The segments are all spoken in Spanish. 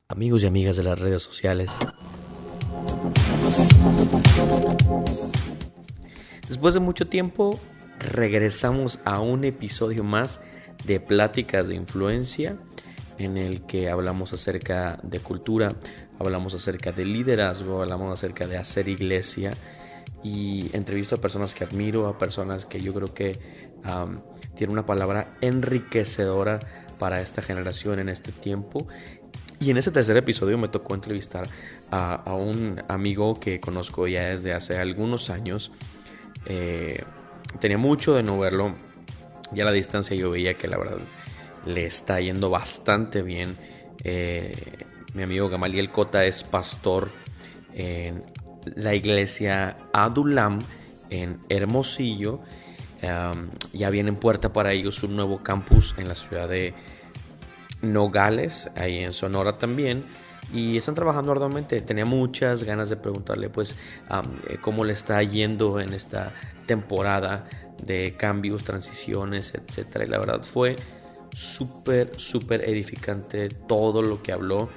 Amigos y amigas de las redes sociales. Después de mucho tiempo, regresamos a un episodio más de Pláticas de Influencia, en el que hablamos acerca de cultura, hablamos acerca de liderazgo, hablamos acerca de hacer iglesia y entrevisto a personas que admiro, a personas que yo creo que tienen una palabra enriquecedora para esta generación en este tiempo. Y en este tercer episodio me tocó entrevistar a un amigo que conozco ya desde hace algunos años. Tenía mucho de no verlo. Ya a la distancia yo veía que la verdad le está yendo bastante bien. Mi amigo Gamaliel Cota es pastor en la iglesia Adulam en Hermosillo. Ya viene en puerta para ellos un nuevo campus en la ciudad de Nogales, ahí en Sonora también, y están trabajando arduamente. Tenía muchas ganas de preguntarle pues cómo le está yendo en esta temporada de cambios, transiciones, etcétera, y la verdad fue súper edificante todo lo que habló.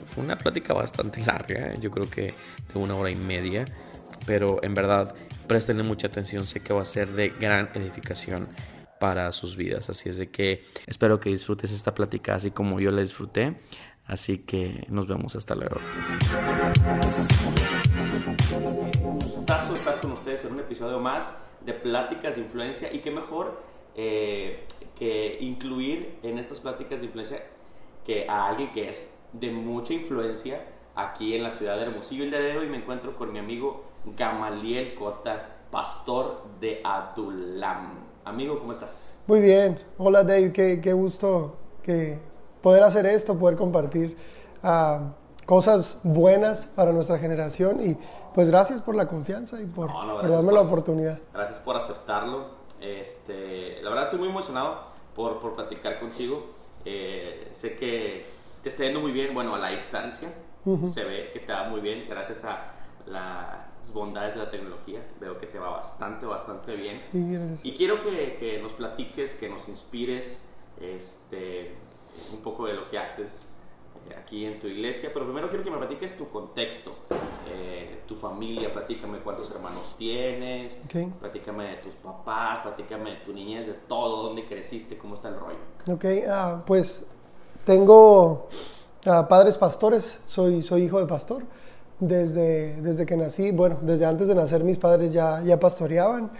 Fue una plática bastante larga, yo creo que de 1 hora y media, pero en verdad préstenle mucha atención, sé que va a ser de gran edificación para sus vidas, así es de que espero que disfrutes esta plática así como yo la disfruté, así que nos vemos, hasta luego. Un gustazo estar con ustedes en un episodio más de Pláticas de Influencia, y qué mejor que incluir en estas pláticas de influencia que a alguien que es de mucha influencia aquí en la ciudad de Hermosillo. El día de hoy me encuentro con mi amigo Gamaliel Cota, pastor de Adulam. Amigo, ¿cómo estás? Muy bien. Hola, Dave. Qué gusto que poder hacer esto, poder compartir cosas buenas para nuestra generación. Y pues gracias por la confianza y por darme la oportunidad. Gracias por aceptarlo. La verdad estoy muy emocionado por platicar contigo. Sé que te está yendo muy bien, bueno, a la distancia. Se ve que te va muy bien gracias a las bondades de la tecnología. Veo que te va bastante bien. Sí, gracias. Y quiero que nos platiques, que nos inspires un poco de lo que haces aquí en tu iglesia. Pero primero quiero que me platiques tu contexto, tu familia. Platícame cuántos hermanos tienes, Okay. Platícame de tus papás, platícame de tu niñez, de todo, dónde creciste, cómo está el rollo. Ok, pues tengo padres pastores, soy hijo de pastor. Desde que nací, bueno, desde antes de nacer mis padres ya pastoreaban,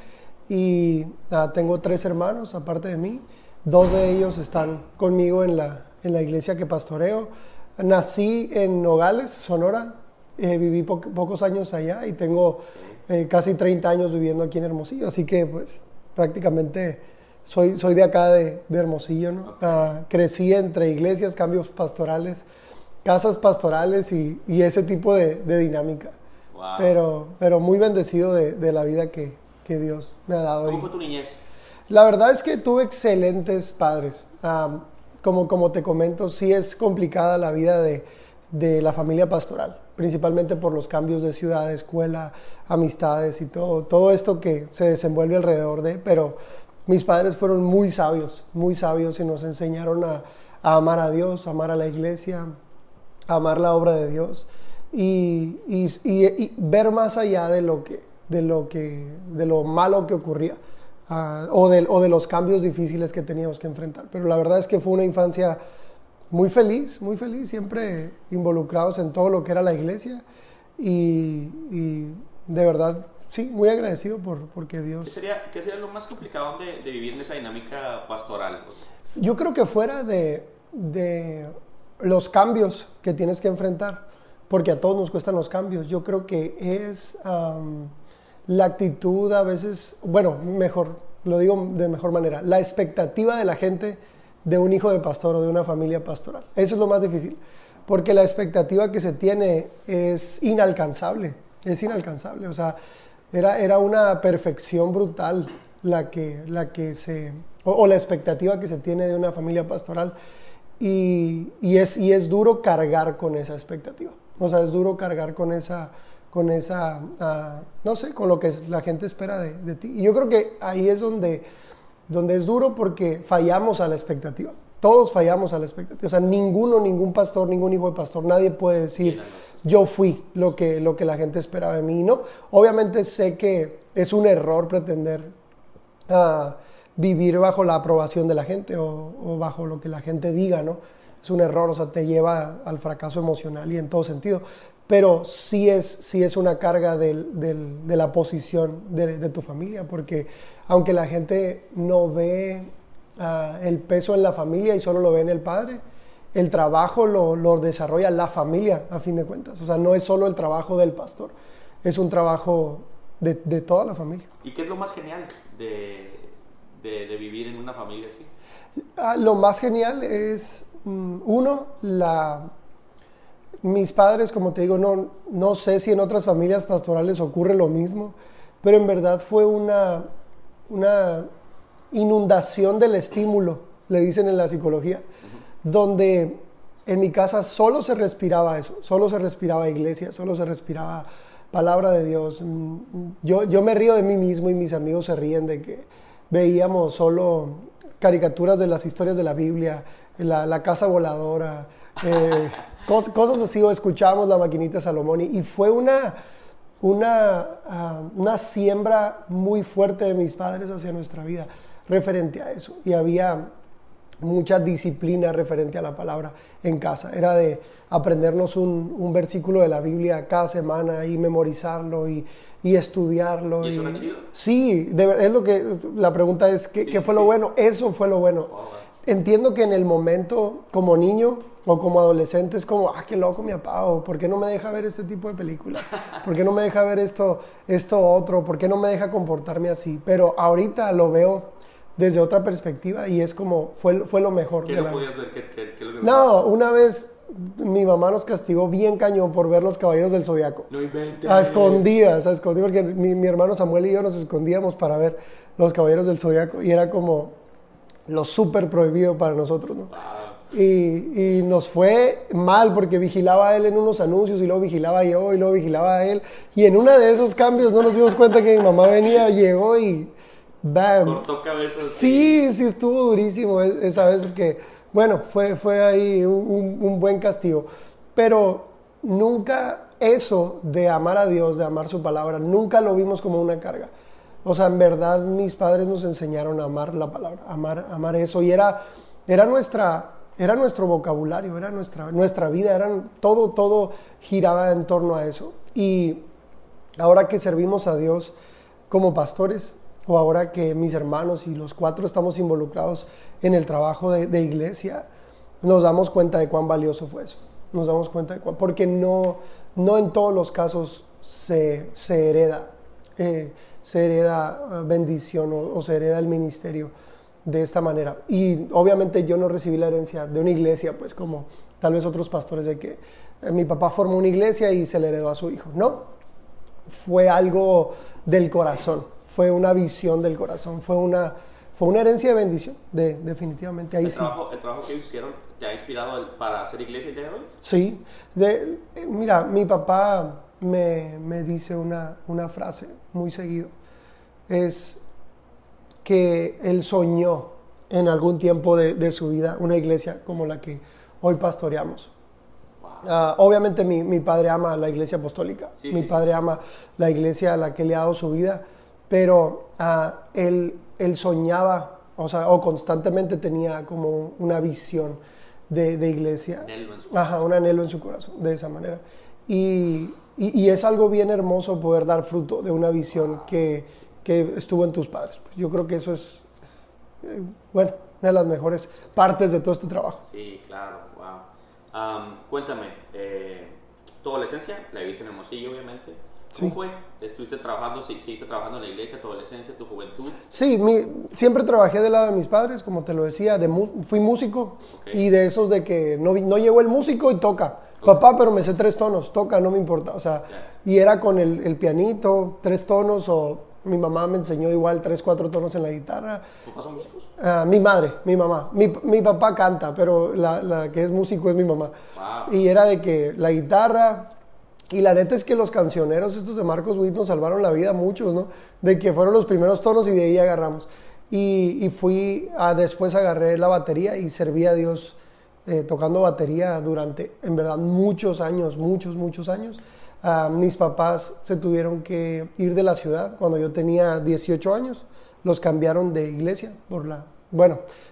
y tengo 3 hermanos aparte de mí. 2 de ellos están conmigo en la iglesia que pastoreo. Nací en Nogales, Sonora, viví pocos años allá y tengo casi 30 años viviendo aquí en Hermosillo, así que pues prácticamente soy de acá de Hermosillo, ¿no? Crecí entre iglesias, cambios pastorales, casas pastorales y ese tipo de dinámica. Wow. Pero muy bendecido de la vida que Dios me ha dado. ¿Cómo fue tu niñez? La verdad es que tuve excelentes padres. Como te comento, sí es complicada la vida de la familia pastoral, principalmente por los cambios de ciudad, de escuela, amistades y todo esto que se desenvuelve alrededor de, pero mis padres fueron muy sabios y nos enseñaron a amar a Dios, a amar a la iglesia, amar la obra de Dios y ver más allá de lo malo que ocurría, o de los cambios difíciles que teníamos que enfrentar. Pero la verdad es que fue una infancia muy feliz, siempre involucrados en todo lo que era la iglesia, y de verdad, sí, muy agradecido porque Dios... ¿Qué sería lo más complicado de vivir en esa dinámica pastoral? Yo creo que fuera de los cambios que tienes que enfrentar, porque a todos nos cuestan los cambios, yo creo que es la actitud a veces, bueno, lo digo de mejor manera, la expectativa de la gente de un hijo de pastor o de una familia pastoral. Eso es lo más difícil, porque la expectativa que se tiene es inalcanzable, o sea, era una perfección brutal la expectativa que se tiene de una familia pastoral. Y es duro cargar con esa expectativa. O sea, es duro cargar con esa no sé, con lo que la gente espera de ti. Y yo creo que ahí es donde es duro, porque fallamos a la expectativa. Todos fallamos a la expectativa. O sea, ningún pastor, ningún hijo de pastor, nadie puede decir, yo fui lo que la gente esperaba de mí, ¿no? Obviamente sé que es un error pretender vivir bajo la aprobación de la gente o bajo lo que la gente diga, ¿no? Es un error, o sea, te lleva al fracaso emocional y en todo sentido. Pero sí es una carga de la posición de tu familia, porque aunque la gente no ve el peso en la familia y solo lo ve en el padre, el trabajo lo desarrolla la familia, a fin de cuentas. O sea, no es solo el trabajo del pastor, es un trabajo de toda la familia. ¿Y qué es lo más genial de vivir en una familia así? Lo más genial es, mis padres, como te digo, no sé si en otras familias pastorales ocurre lo mismo, pero en verdad fue una inundación del estímulo, le dicen en la psicología, donde en mi casa solo se respiraba eso, solo se respiraba iglesia, solo se respiraba palabra de Dios. Yo me río de mí mismo y mis amigos se ríen de que veíamos solo caricaturas de las historias de la Biblia, la casa voladora, cosas así, o escuchábamos la maquinita de Salomón, y fue una siembra muy fuerte de mis padres hacia nuestra vida referente a eso, y había mucha disciplina referente a la palabra en casa. Era de aprendernos un versículo de la Biblia cada semana y memorizarlo y estudiarlo. ¿Y eso era chido? Sí, es lo que la pregunta es, ¿qué fue lo bueno? Eso fue lo bueno. Wow. Entiendo que en el momento, como niño o como adolescente, es como, qué loco mi papá, o ¿por qué no me deja ver este tipo de películas? ¿Por qué no me deja ver esto otro? ¿Por qué no me deja comportarme así? Pero ahorita lo veo desde otra perspectiva y es como, fue lo mejor. ¿Qué no podías ver? ¿Qué lo que No, una vez mi mamá nos castigó bien cañón por ver Los Caballeros del Zodiaco. No inventes. A escondidas, porque mi hermano Samuel y yo nos escondíamos para ver Los Caballeros del Zodiaco y era como lo súper prohibido para nosotros, ¿no? Wow. Y nos fue mal porque vigilaba a él en unos anuncios y luego vigilaba yo y luego vigilaba a él, y en uno de esos cambios no nos dimos cuenta que mi mamá llegó y ¡bam! Cortó cabezas. Sí, estuvo durísimo esa vez porque, bueno, fue ahí un buen castigo. Pero nunca eso de amar a Dios, de amar su palabra, nunca lo vimos como una carga. O sea, en verdad mis padres nos enseñaron a amar la palabra, amar eso. Y era nuestro vocabulario, era nuestra vida, todo giraba en torno a eso. Y ahora que servimos a Dios como pastores, o ahora que mis hermanos y los 4 estamos involucrados en el trabajo de iglesia, nos damos cuenta de cuán valioso fue eso. Nos damos cuenta de porque no en todos los casos se hereda bendición o se hereda el ministerio de esta manera. Y obviamente yo no recibí la herencia de una iglesia, pues como tal vez otros pastores, de que mi papá formó una iglesia y se le heredó a su hijo. No, fue algo del corazón. Fue una visión del corazón, fue una herencia de bendición, definitivamente. Ahí ¿El trabajo que hicieron te ha inspirado para hacer iglesia el día de hoy? Sí. Mira, mi papá me dice una frase muy seguido. Es que él soñó en algún tiempo de su vida una iglesia como la que hoy pastoreamos. Wow. Obviamente mi padre ama la iglesia apostólica, mi padre ama la iglesia a la que le ha dado su vida, pero él soñaba, o constantemente tenía como una visión de iglesia. Un anhelo en su corazón, de esa manera. Y es algo bien hermoso poder dar fruto de una visión que estuvo en tus padres. Pues yo creo que eso es una de las mejores partes de todo este trabajo. Sí, claro, wow. Cuéntame, tu adolescencia la viviste en Hermosillo, obviamente. ¿Cómo fue? ¿Seguiste trabajando en la iglesia, tu adolescencia, tu juventud? Sí, siempre trabajé del lado de mis padres, como te lo decía, fui músico, y de esos de que no llegó el músico y toca. Papá, pero me sé 3 tonos, toca, no me importa. O sea, y era con el pianito, 3 tonos, o mi mamá me enseñó igual 3, 4 tonos en la guitarra. ¿Tus papás son músicos? Mi madre, mi mamá. Mi papá canta, pero la que es músico es mi mamá. Wow. Y era de que la guitarra. Y la neta es que los cancioneros estos de Marcos Witt nos salvaron la vida a muchos, ¿no? De que fueron los primeros tonos y de ahí agarramos. Después agarré la batería y serví a Dios tocando batería durante, en verdad, muchos años, muchos años. Mis papás se tuvieron que ir de la ciudad cuando yo tenía 18 años. Los cambiaron de iglesia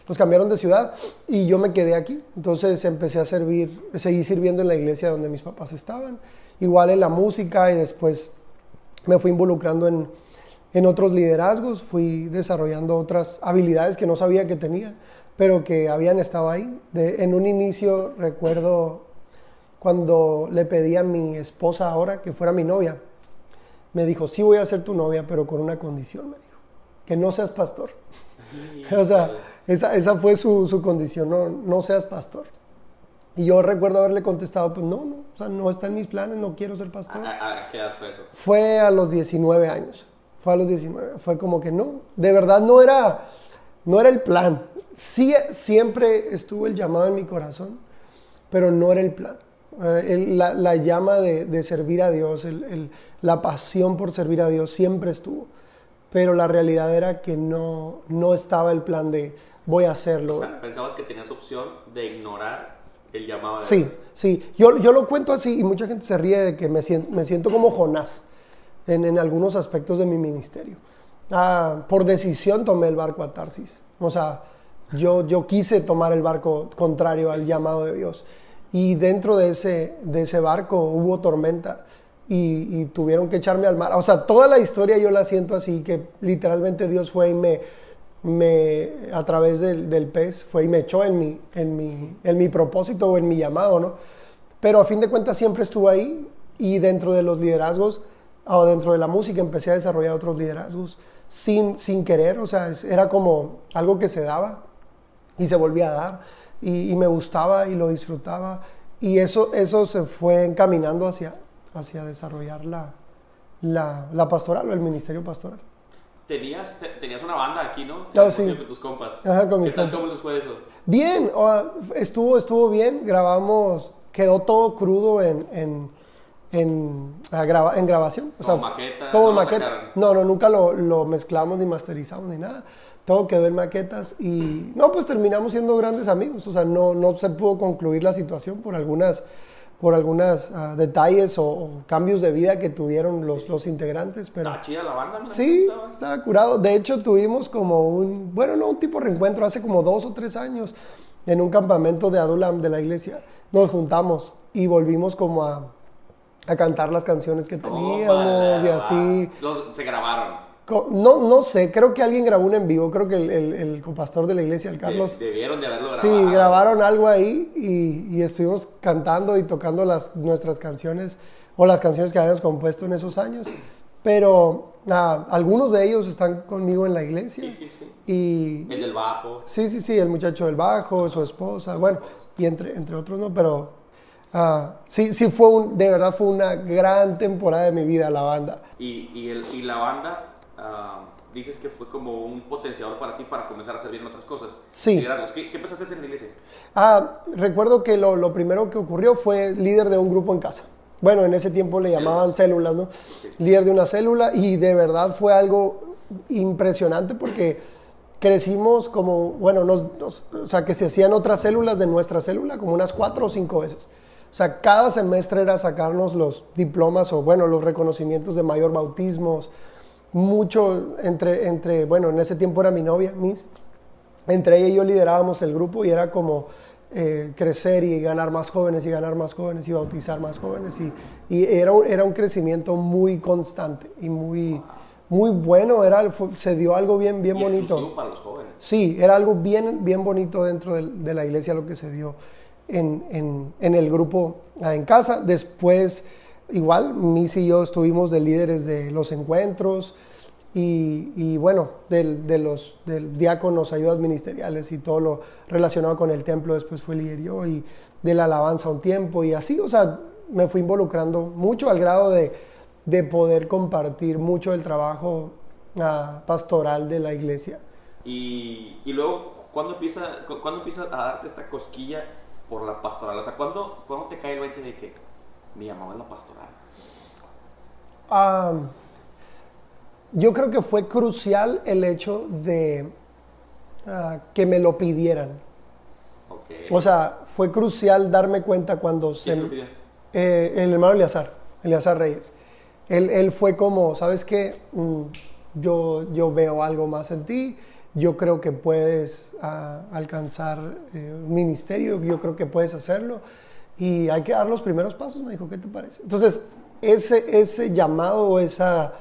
los cambiaron de ciudad y yo me quedé aquí. Entonces empecé a seguí sirviendo en la iglesia donde mis papás estaban. Igual en la música, y después me fui involucrando en otros liderazgos, fui desarrollando otras habilidades que no sabía que tenía, pero que habían estado ahí. En un inicio recuerdo cuando le pedí a mi esposa ahora que fuera mi novia, me dijo, sí voy a ser tu novia, pero con una condición, me dijo, que no seas pastor. O sea, esa fue su condición, no seas pastor. Y yo recuerdo haberle contestado, pues no, o sea, no está en mis planes, no quiero ser pastor. ¿A qué edad fue eso? Fue a los 19 años, fue como que no, de verdad no era el plan. Sí, siempre estuvo el llamado en mi corazón, pero no era el plan. La llama de servir a Dios, la pasión por servir a Dios siempre estuvo, pero la realidad era que no estaba el plan de voy a hacerlo. O sea, ¿pensabas que tenías opción de ignorar el llamado de Dios? Sí, yo lo cuento así y mucha gente se ríe de que me siento como Jonás en algunos aspectos de mi ministerio. Por decisión tomé el barco a Tarsis, o sea, yo quise tomar el barco contrario al llamado de Dios. Y dentro de ese barco hubo tormenta y tuvieron que echarme al mar. O sea, toda la historia yo la siento así, que literalmente Dios fue y a través del pez, fue y me echó en mi propósito o en mi llamado, ¿no? Pero a fin de cuentas siempre estuve ahí, y dentro de los liderazgos o dentro de la música empecé a desarrollar otros liderazgos sin querer. O sea, era como algo que se daba y se volvía a dar. Y me gustaba y lo disfrutaba, y eso se fue encaminando hacia desarrollar la pastoral o el ministerio pastoral. Tenías una banda aquí, ¿no? Sí. Con tus compas. Ajá, con mis ¿Qué tal? compas. ¿Cómo les fue eso? Bien, estuvo bien, grabamos, quedó todo crudo en grabación. O sea, maqueta. Como maqueta. No, nunca lo mezclamos ni masterizamos ni nada. Todo quedó en maquetas y pues terminamos siendo grandes amigos. O sea, no se pudo concluir la situación por algunas detalles o cambios de vida que tuvieron los integrantes. Pero ¿Estaba chida la banda? ¿No? Sí, estaba curado. De hecho, tuvimos como un tipo de reencuentro hace como 2 o 3 años en un campamento de Adulam de la iglesia. Nos juntamos y volvimos como a cantar las canciones que teníamos y así. Se grabaron. No sé, creo que alguien grabó un en vivo, creo que el copastor de la iglesia, el Carlos. Debieron de haberlo grabado. Sí, grabaron algo ahí y estuvimos cantando y tocando nuestras canciones o las canciones que habíamos compuesto en esos años. Pero algunos de ellos están conmigo en la iglesia. Sí. Y el del bajo. Sí, el muchacho del bajo, su esposa, bueno, y entre otros no, pero sí de verdad fue una gran temporada de mi vida la banda. Y la banda... dices que fue como un potenciador para ti para comenzar a servir en otras cosas. Sí. ¿Qué empezaste a hacer en la iglesia? Recuerdo que lo primero que ocurrió fue líder de un grupo en casa. Bueno, en ese tiempo le llamaban células, ¿no? Okay. Líder de una célula, y de verdad fue algo impresionante porque crecimos como, o sea, que se hacían otras células de nuestra célula como unas 4 o 5 veces. O sea, cada semestre era sacarnos los diplomas o, los reconocimientos de mayor bautismos. Mucho en ese tiempo era mi novia, entre ella y yo liderábamos el grupo y era como crecer y ganar más jóvenes y bautizar más jóvenes y era un crecimiento muy constante y muy bueno. Se dio algo bien bonito. Exclusivo para los jóvenes. Sí, era algo bien bonito dentro de la iglesia lo que se dio en el grupo en casa. Después, igual, Miss y yo estuvimos de líderes de los encuentros y del diáconos, ayudas ministeriales y todo lo relacionado con el templo. Después fue líder yo, y de la alabanza un tiempo, y así, o sea, me fui involucrando mucho al grado de poder compartir mucho del trabajo pastoral de la iglesia. Y luego, ¿cuándo empieza a darte esta cosquilla por la pastoral? O sea, ¿cuándo te cae el 20 de que mi llamado es la pastoral? Yo creo que fue crucial el hecho de que me lo pidieran. Okay. O sea, fue crucial darme cuenta cuando ¿Quién lo pidió? el hermano Eleazar Reyes. Él fue como, ¿sabes qué? Yo veo algo más en ti, yo creo que puedes alcanzar un ministerio, yo creo que puedes hacerlo y hay que dar los primeros pasos, me dijo, ¿qué te parece? Entonces, ese llamado o esa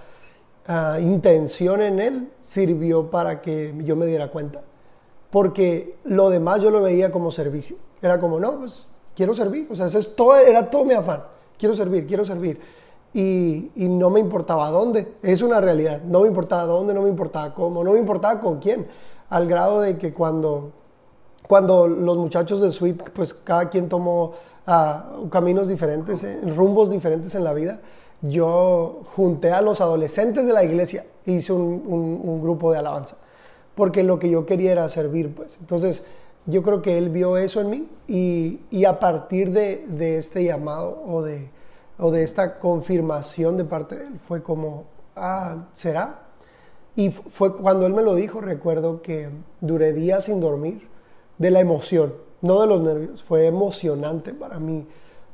intención en él sirvió para que yo me diera cuenta, porque lo demás yo lo veía como servicio, era como, no, pues quiero servir, o sea, era todo mi afán, quiero servir. Y no me importaba dónde, es una realidad, no me importaba dónde, no me importaba cómo, no me importaba con quién, al grado de que cuando los muchachos de Sweet, pues cada quien tomó caminos diferentes, rumbos diferentes en la vida, yo junté a los adolescentes de la iglesia e hice un grupo de alabanza, porque lo que yo quería era servir, pues. Entonces, yo creo que él vio eso en mí y a partir de este llamado o de esta confirmación de parte de él, fue como, ¿será? Y fue cuando él me lo dijo, recuerdo que duré días sin dormir de la emoción, no de los nervios. Fue emocionante para mí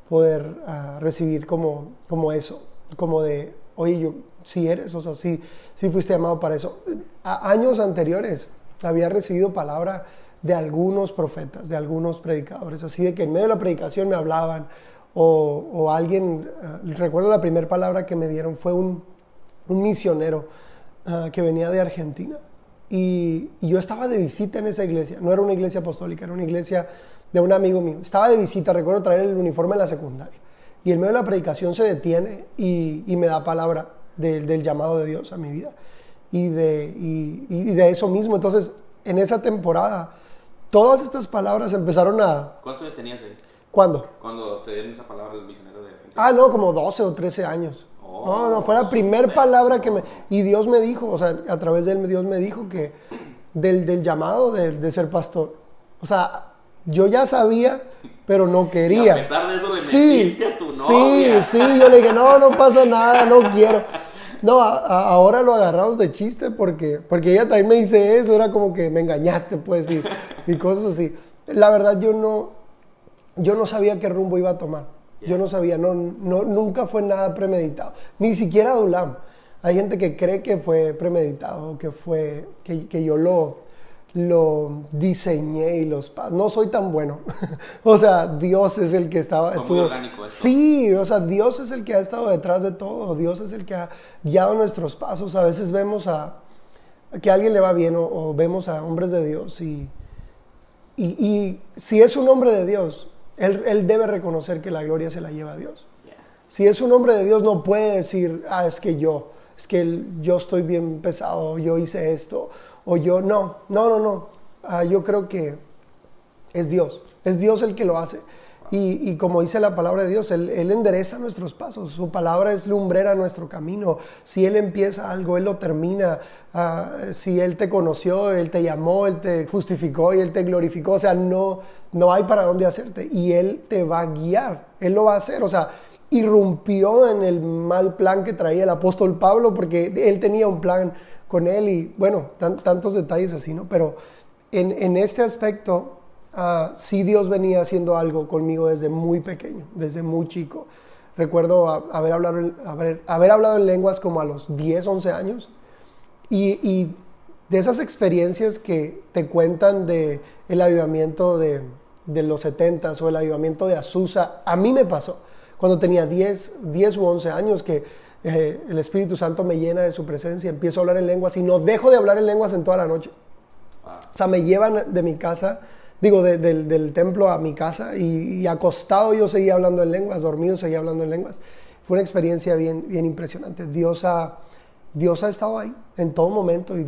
poder recibir como eso, como de, oye, yo sí eres, o sea, sí fuiste llamado para eso. Años anteriores había recibido palabra de algunos profetas, de algunos predicadores, así de que en medio de la predicación me hablaban, o alguien, recuerdo la primera palabra que me dieron fue un misionero que venía de Argentina y yo estaba de visita en esa iglesia, no era una iglesia apostólica, era una iglesia de un amigo mío, estaba de visita, recuerdo traer el uniforme en la secundaria y en medio de la predicación se detiene y me da palabra del llamado de Dios a mi vida y de eso mismo. Entonces en esa temporada todas estas palabras empezaron a... ¿Cuántos años tenías ahí? ¿Cuándo? Cuando te dieron esa palabra el misionero de Argentina. No, como 12 o 13 años. No, fue la primera palabra que me... Y Dios me dijo, o sea, a través de él, Dios me dijo que del llamado de ser pastor. O sea, yo ya sabía, pero no quería. Y a pesar de eso le metiste a tu novia. Sí, yo le dije, no pasa nada, no quiero. No, ahora lo agarramos de chiste porque ella también me dice eso, era como que me engañaste, pues, y cosas así. La verdad, yo no sabía qué rumbo iba a tomar. Yo no sabía, nunca fue nada premeditado. Ni siquiera Adulam. Hay gente que cree que fue premeditado, que yo lo diseñé y no soy tan bueno. O sea, Dios es el que estuvo. Muy orgánico esto. Sí, o sea, Dios es el que ha estado detrás de todo. Dios es el que ha guiado nuestros pasos. A veces vemos que a alguien le va bien o vemos a hombres de Dios y si es un hombre de Dios, él debe reconocer que la gloria se la lleva a Dios. Yeah. Si es un hombre de Dios, no puede decir, es que yo estoy bien pesado, yo hice esto, o yo, no. Yo creo que es Dios el que lo hace. Y como dice la palabra de Dios, Él endereza nuestros pasos. Su palabra es lumbrera nuestro camino. Si Él empieza algo, Él lo termina. Si Él te conoció, Él te llamó, Él te justificó y Él te glorificó. O sea, no hay para dónde hacerte. Y Él te va a guiar. Él lo va a hacer. O sea, irrumpió en el mal plan que traía el apóstol Pablo porque él tenía un plan con él y, bueno, tantos detalles así, ¿no? Pero en este aspecto... sí, Dios venía haciendo algo conmigo desde muy pequeño, desde muy chico. Recuerdo haber hablado en lenguas como a los 10, 11 años y de esas experiencias que te cuentan de el avivamiento de los 70s o el avivamiento de Azusa, a mí me pasó cuando tenía 10 u 11 años que el Espíritu Santo me llena de su presencia, empiezo a hablar en lenguas y no dejo de hablar en lenguas en toda la noche. O sea, me llevan de mi casa, del templo a mi casa y acostado yo seguía hablando en lenguas, dormido seguía hablando en lenguas. Fue una experiencia bien, bien impresionante. Dios ha estado ahí en todo momento y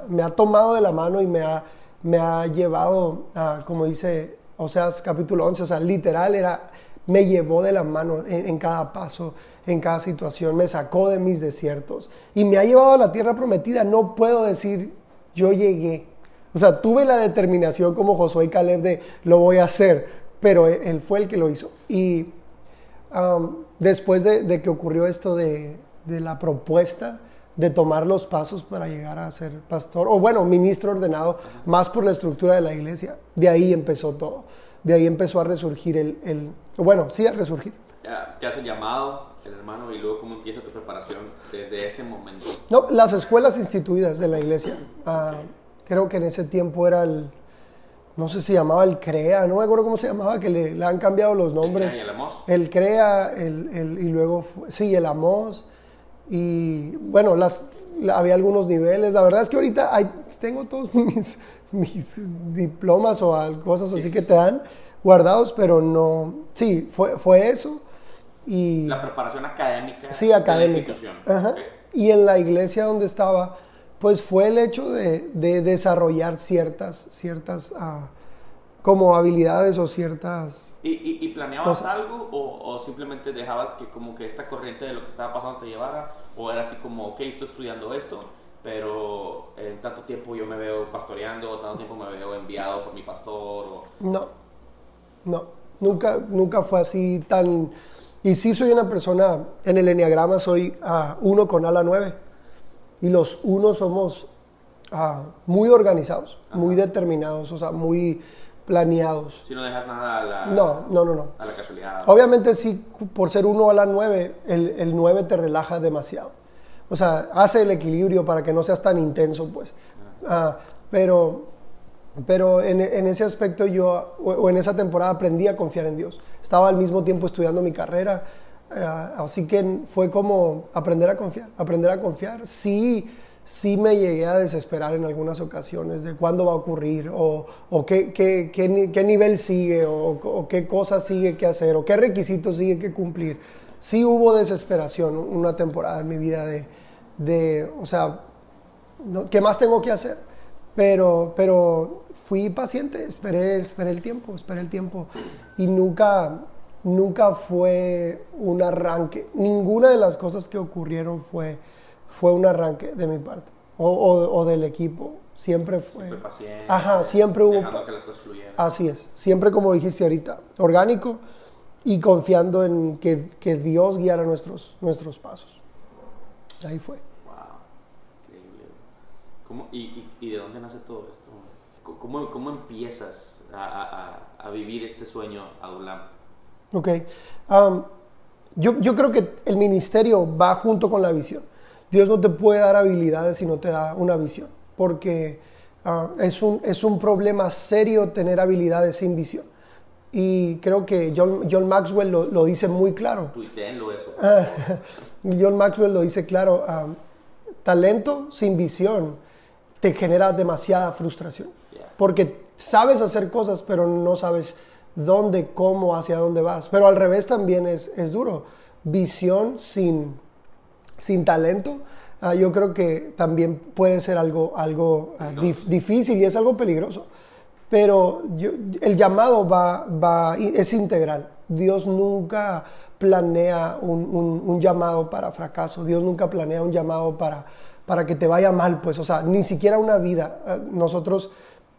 me ha tomado de la mano y me ha llevado, como dice Oseas capítulo 11, o sea, literal me llevó de la mano en cada paso, en cada situación, me sacó de mis desiertos y me ha llevado a la tierra prometida. No puedo decir, yo llegué. O sea, tuve la determinación como Josué y Caleb de lo voy a hacer, pero él fue el que lo hizo. Y después de que ocurrió esto de la propuesta de tomar los pasos para llegar a ser pastor, o bueno, ministro ordenado, más por la estructura de la iglesia. De ahí empezó todo. De ahí empezó a resurgir a resurgir. Ya te hace llamado el hermano, y luego cómo empieza tu preparación desde ese momento. No, las escuelas instituidas de la iglesia. Creo que en ese tiempo era no sé si llamaba el CREA, no me acuerdo cómo se llamaba, que le han cambiado los nombres. El AMOS. El CREA, y luego, el AMOS. Y bueno, había algunos niveles. La verdad es que ahorita tengo todos mis diplomas o cosas así que te dan guardados, pero no. Sí, fue eso. Y la preparación académica. Sí, académica. De la institución. Ajá. Okay. Y en la iglesia donde estaba, pues fue el hecho de desarrollar ciertas como habilidades o ciertas... ¿Y planeabas cosas. algo o simplemente dejabas que como que esta corriente de lo que estaba pasando te llevara? ¿O era así como, ok, estoy estudiando esto, pero en tanto tiempo yo me veo pastoreando, tanto tiempo me veo enviado por mi pastor? No, nunca fue así tan... Y sí soy una persona, en el enneagrama soy 1 con ala 9. Y los 1 somos muy organizados, muy determinados, o sea, muy planeados. Si no dejas nada a la, a la casualidad. Obviamente sí, por ser 1 a la 9, el 9 te relaja demasiado. O sea, hace el equilibrio para que no seas tan intenso, pues. Pero en ese aspecto o en esa temporada aprendí a confiar en Dios. Estaba al mismo tiempo estudiando mi carrera, así que fue como aprender a confiar. Sí me llegué a desesperar en algunas ocasiones de cuándo va a ocurrir, o qué nivel sigue, o qué cosas sigue que hacer, o qué requisitos sigue que cumplir. Sí hubo desesperación una temporada en mi vida o sea, ¿qué más tengo que hacer? Pero fui paciente, esperé el tiempo y nunca fue un arranque. Ninguna de las cosas que ocurrieron fue un arranque de mi parte o del equipo. Siempre fue... Siempre paciente. Ajá, siempre hubo... Dejando que las cosas fluyeran. Así es. Siempre, como dijiste ahorita, orgánico y confiando en que Dios guiara nuestros pasos. Ahí fue. ¿Y de dónde nace todo esto? ¿Cómo empiezas a vivir este sueño, Adulam? Ok. Yo creo que el ministerio va junto con la visión. Dios no te puede dar habilidades si no te da una visión, porque es un problema serio tener habilidades sin visión. Y creo que John Maxwell lo dice muy claro. Tuiteenlo eso. John Maxwell lo dice claro. Talento sin visión te genera demasiada frustración. Yeah. Porque sabes hacer cosas, pero no sabes dónde, cómo, hacia dónde vas. Pero al revés también es duro. Visión sin talento, yo creo que también puede ser algo difícil y es algo peligroso. Pero el llamado es integral. Dios nunca planea un llamado para fracaso. Dios nunca planea un llamado para que te vaya mal, pues, o sea, ni siquiera una vida. Nosotros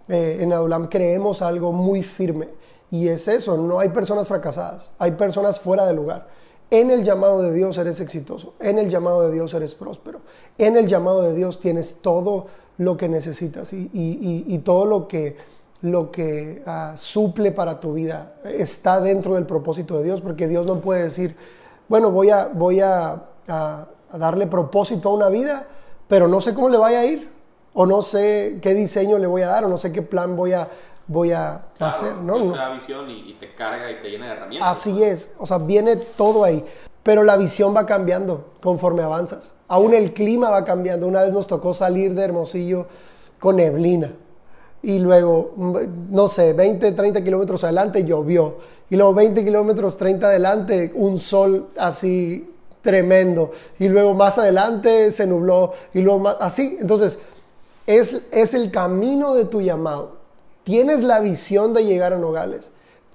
en Adulam creemos algo muy firme y es eso, no hay personas fracasadas, hay personas fuera de lugar. En el llamado de Dios eres exitoso, en el llamado de Dios eres próspero, en el llamado de Dios tienes todo lo que necesitas y todo lo que suple para tu vida está dentro del propósito de Dios, porque Dios no puede decir, bueno, voy a darle propósito a una vida, pero no sé cómo le vaya a ir, o no sé qué diseño le voy a dar, o no sé qué plan voy a hacer. Dios te da visión y te carga y te llena de herramientas. Así es, o sea, viene todo ahí, pero la visión va cambiando conforme avanzas. Aún el clima va cambiando. Una vez nos tocó salir de Hermosillo con neblina. Y luego, no sé, 20, 30 kilómetros adelante llovió. Y luego 20 kilómetros, 30 adelante, un sol así tremendo. Y luego más adelante se nubló. Y luego más, así. Entonces, es el camino de tu llamado. Tienes la visión de llegar a Nogales,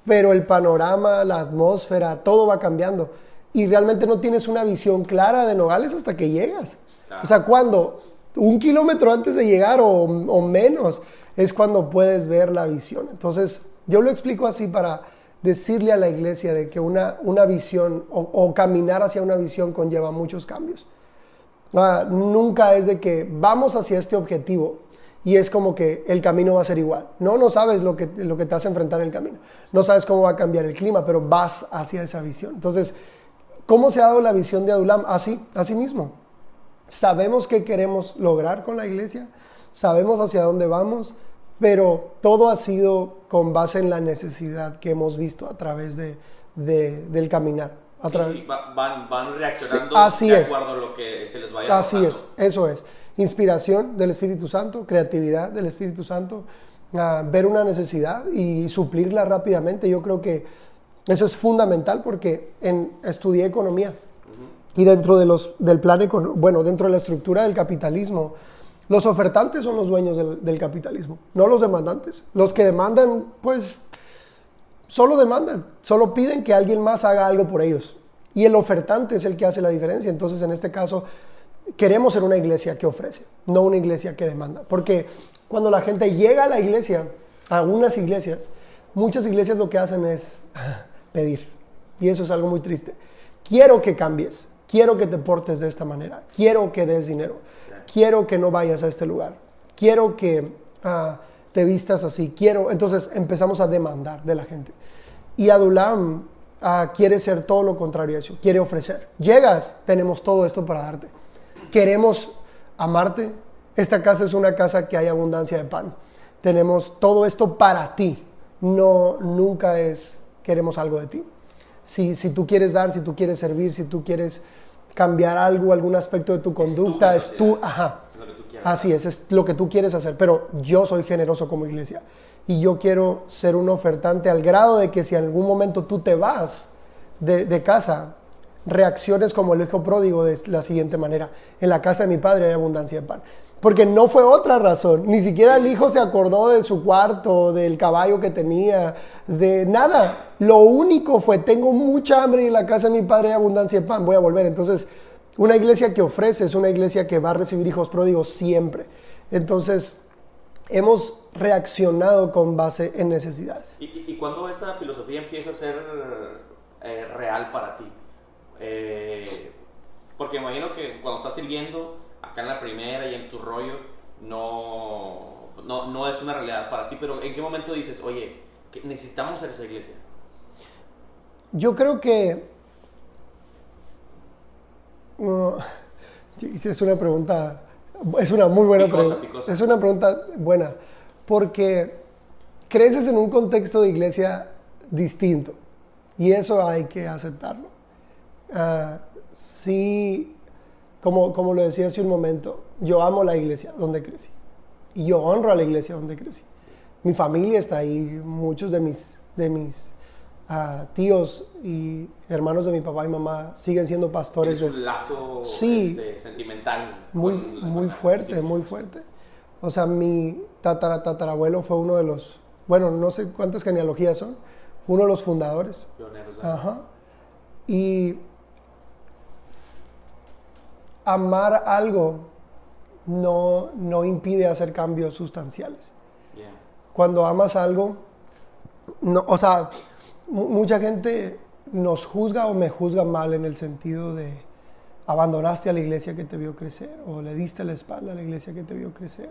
pero el panorama, la atmósfera, todo va cambiando. Y realmente no tienes una visión clara de Nogales hasta que llegas. Claro. O sea, ¿cuándo? 1 kilómetro antes de llegar o menos es cuando puedes ver la visión. Entonces, yo lo explico así para decirle a la iglesia de que una visión o caminar hacia una visión conlleva muchos cambios. Nunca es de que vamos hacia este objetivo y es como que el camino va a ser igual. No sabes lo que te hace enfrentar en el camino. No sabes cómo va a cambiar el clima, pero vas hacia esa visión. Entonces, ¿cómo se ha dado la visión de Adulam? Así mismo. Sabemos qué queremos lograr con la iglesia, sabemos hacia dónde vamos, pero todo ha sido con base en la necesidad que hemos visto a través del caminar. Van reaccionando de acuerdo a lo que se les vaya Así es, eso es. Inspiración del Espíritu Santo, creatividad del Espíritu Santo, ver una necesidad y suplirla rápidamente. Yo creo que eso es fundamental porque estudié economía. Y dentro del plan dentro de la estructura del capitalismo, los ofertantes son los dueños del capitalismo, no los demandantes. Los que demandan, pues, solo demandan, solo piden que alguien más haga algo por ellos. Y el ofertante es el que hace la diferencia. Entonces, en este caso, queremos ser una iglesia que ofrece, no una iglesia que demanda. Porque cuando la gente llega a la iglesia, a unas iglesias, muchas iglesias lo que hacen es pedir. Y eso es algo muy triste. Quiero que cambies. Quiero que te portes de esta manera. Quiero que des dinero. Quiero que no vayas a este lugar. Quiero que te vistas así. Entonces empezamos a demandar de la gente. Y Adulam quiere ser todo lo contrario a eso. Quiere ofrecer. Llegas, tenemos todo esto para darte. Queremos amarte. Esta casa es una casa que hay abundancia de pan. Tenemos todo esto para ti. Nunca queremos algo de ti. Si tú quieres dar, si tú quieres servir, si tú quieres cambiar algún aspecto de tu conducta, así es lo que tú quieres hacer, pero yo soy generoso como iglesia y yo quiero ser un ofertante al grado de que si en algún momento tú te vas de casa, reacciones como el hijo pródigo de la siguiente manera: en la casa de mi padre hay abundancia de pan. Porque no fue otra razón, ni siquiera el hijo se acordó de su cuarto, del caballo que tenía, de nada. Lo único fue: tengo mucha hambre y en la casa de mi padre hay abundancia de pan, voy a volver. Entonces, una iglesia que ofrece es una iglesia que va a recibir hijos pródigos siempre. Entonces, hemos reaccionado con base en necesidades. ¿Y cuándo esta filosofía empieza a ser real para ti? Porque imagino que cuando estás sirviendo acá en la primera y en tu rollo, no es una realidad para ti, pero ¿en qué momento dices, oye, que necesitamos ser esa iglesia? Yo creo que es una pregunta, es una muy buena pregunta. Es una pregunta buena, porque creces en un contexto de iglesia distinto y eso hay que aceptarlo. Sí. Como lo decía hace un momento, yo amo la iglesia donde crecí y yo honro a la iglesia donde crecí. Mi familia está ahí, muchos de mis tíos y hermanos de mi papá y mamá siguen siendo pastores. Es un lazo sentimental. Muy fuerte, muy fuerte. O sea, mi tatarabuelo fue uno de los, no sé cuántas genealogías son, uno de los fundadores. Pioneros. Ajá. Y amar algo no impide hacer cambios sustanciales. Yeah. Cuando amas algo, mucha gente nos juzga o me juzga mal en el sentido de abandonaste a la iglesia que te vio crecer o le diste la espalda a la iglesia que te vio crecer.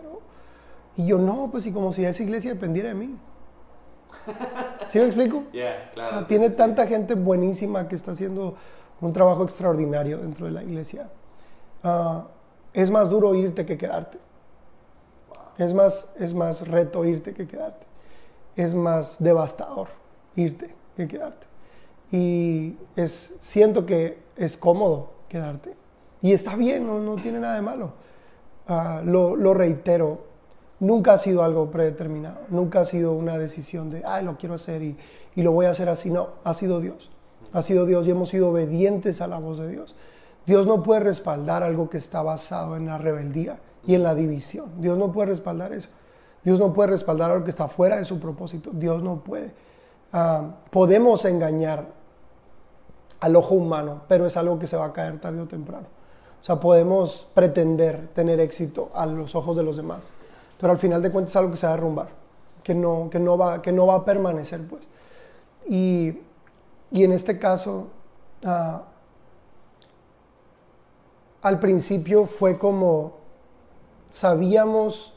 Y yo no, pues y como si esa iglesia dependiera de mí. ¿Sí me explico? Yeah, claro, o sea, tiene tanta gente buenísima que está haciendo un trabajo extraordinario dentro de la iglesia. Es más duro irte que quedarte. Wow. Es más reto irte que quedarte. Es más devastador irte que quedarte. Y siento que es cómodo quedarte. Y está bien, no tiene nada de malo. Lo reitero, nunca ha sido algo predeterminado. Nunca ha sido una decisión de, lo quiero hacer y lo voy a hacer así. No, ha sido Dios. Ha sido Dios y hemos sido obedientes a la voz de Dios. Dios no puede respaldar algo que está basado en la rebeldía y en la división. Dios no puede respaldar eso. Dios no puede respaldar algo que está fuera de su propósito. Dios no puede. Podemos engañar al ojo humano, pero es algo que se va a caer tarde o temprano. O sea, podemos pretender tener éxito a los ojos de los demás, pero al final de cuentas es algo que se va a derrumbar, que no va a permanecer, pues. Y en este caso, al principio fue como, sabíamos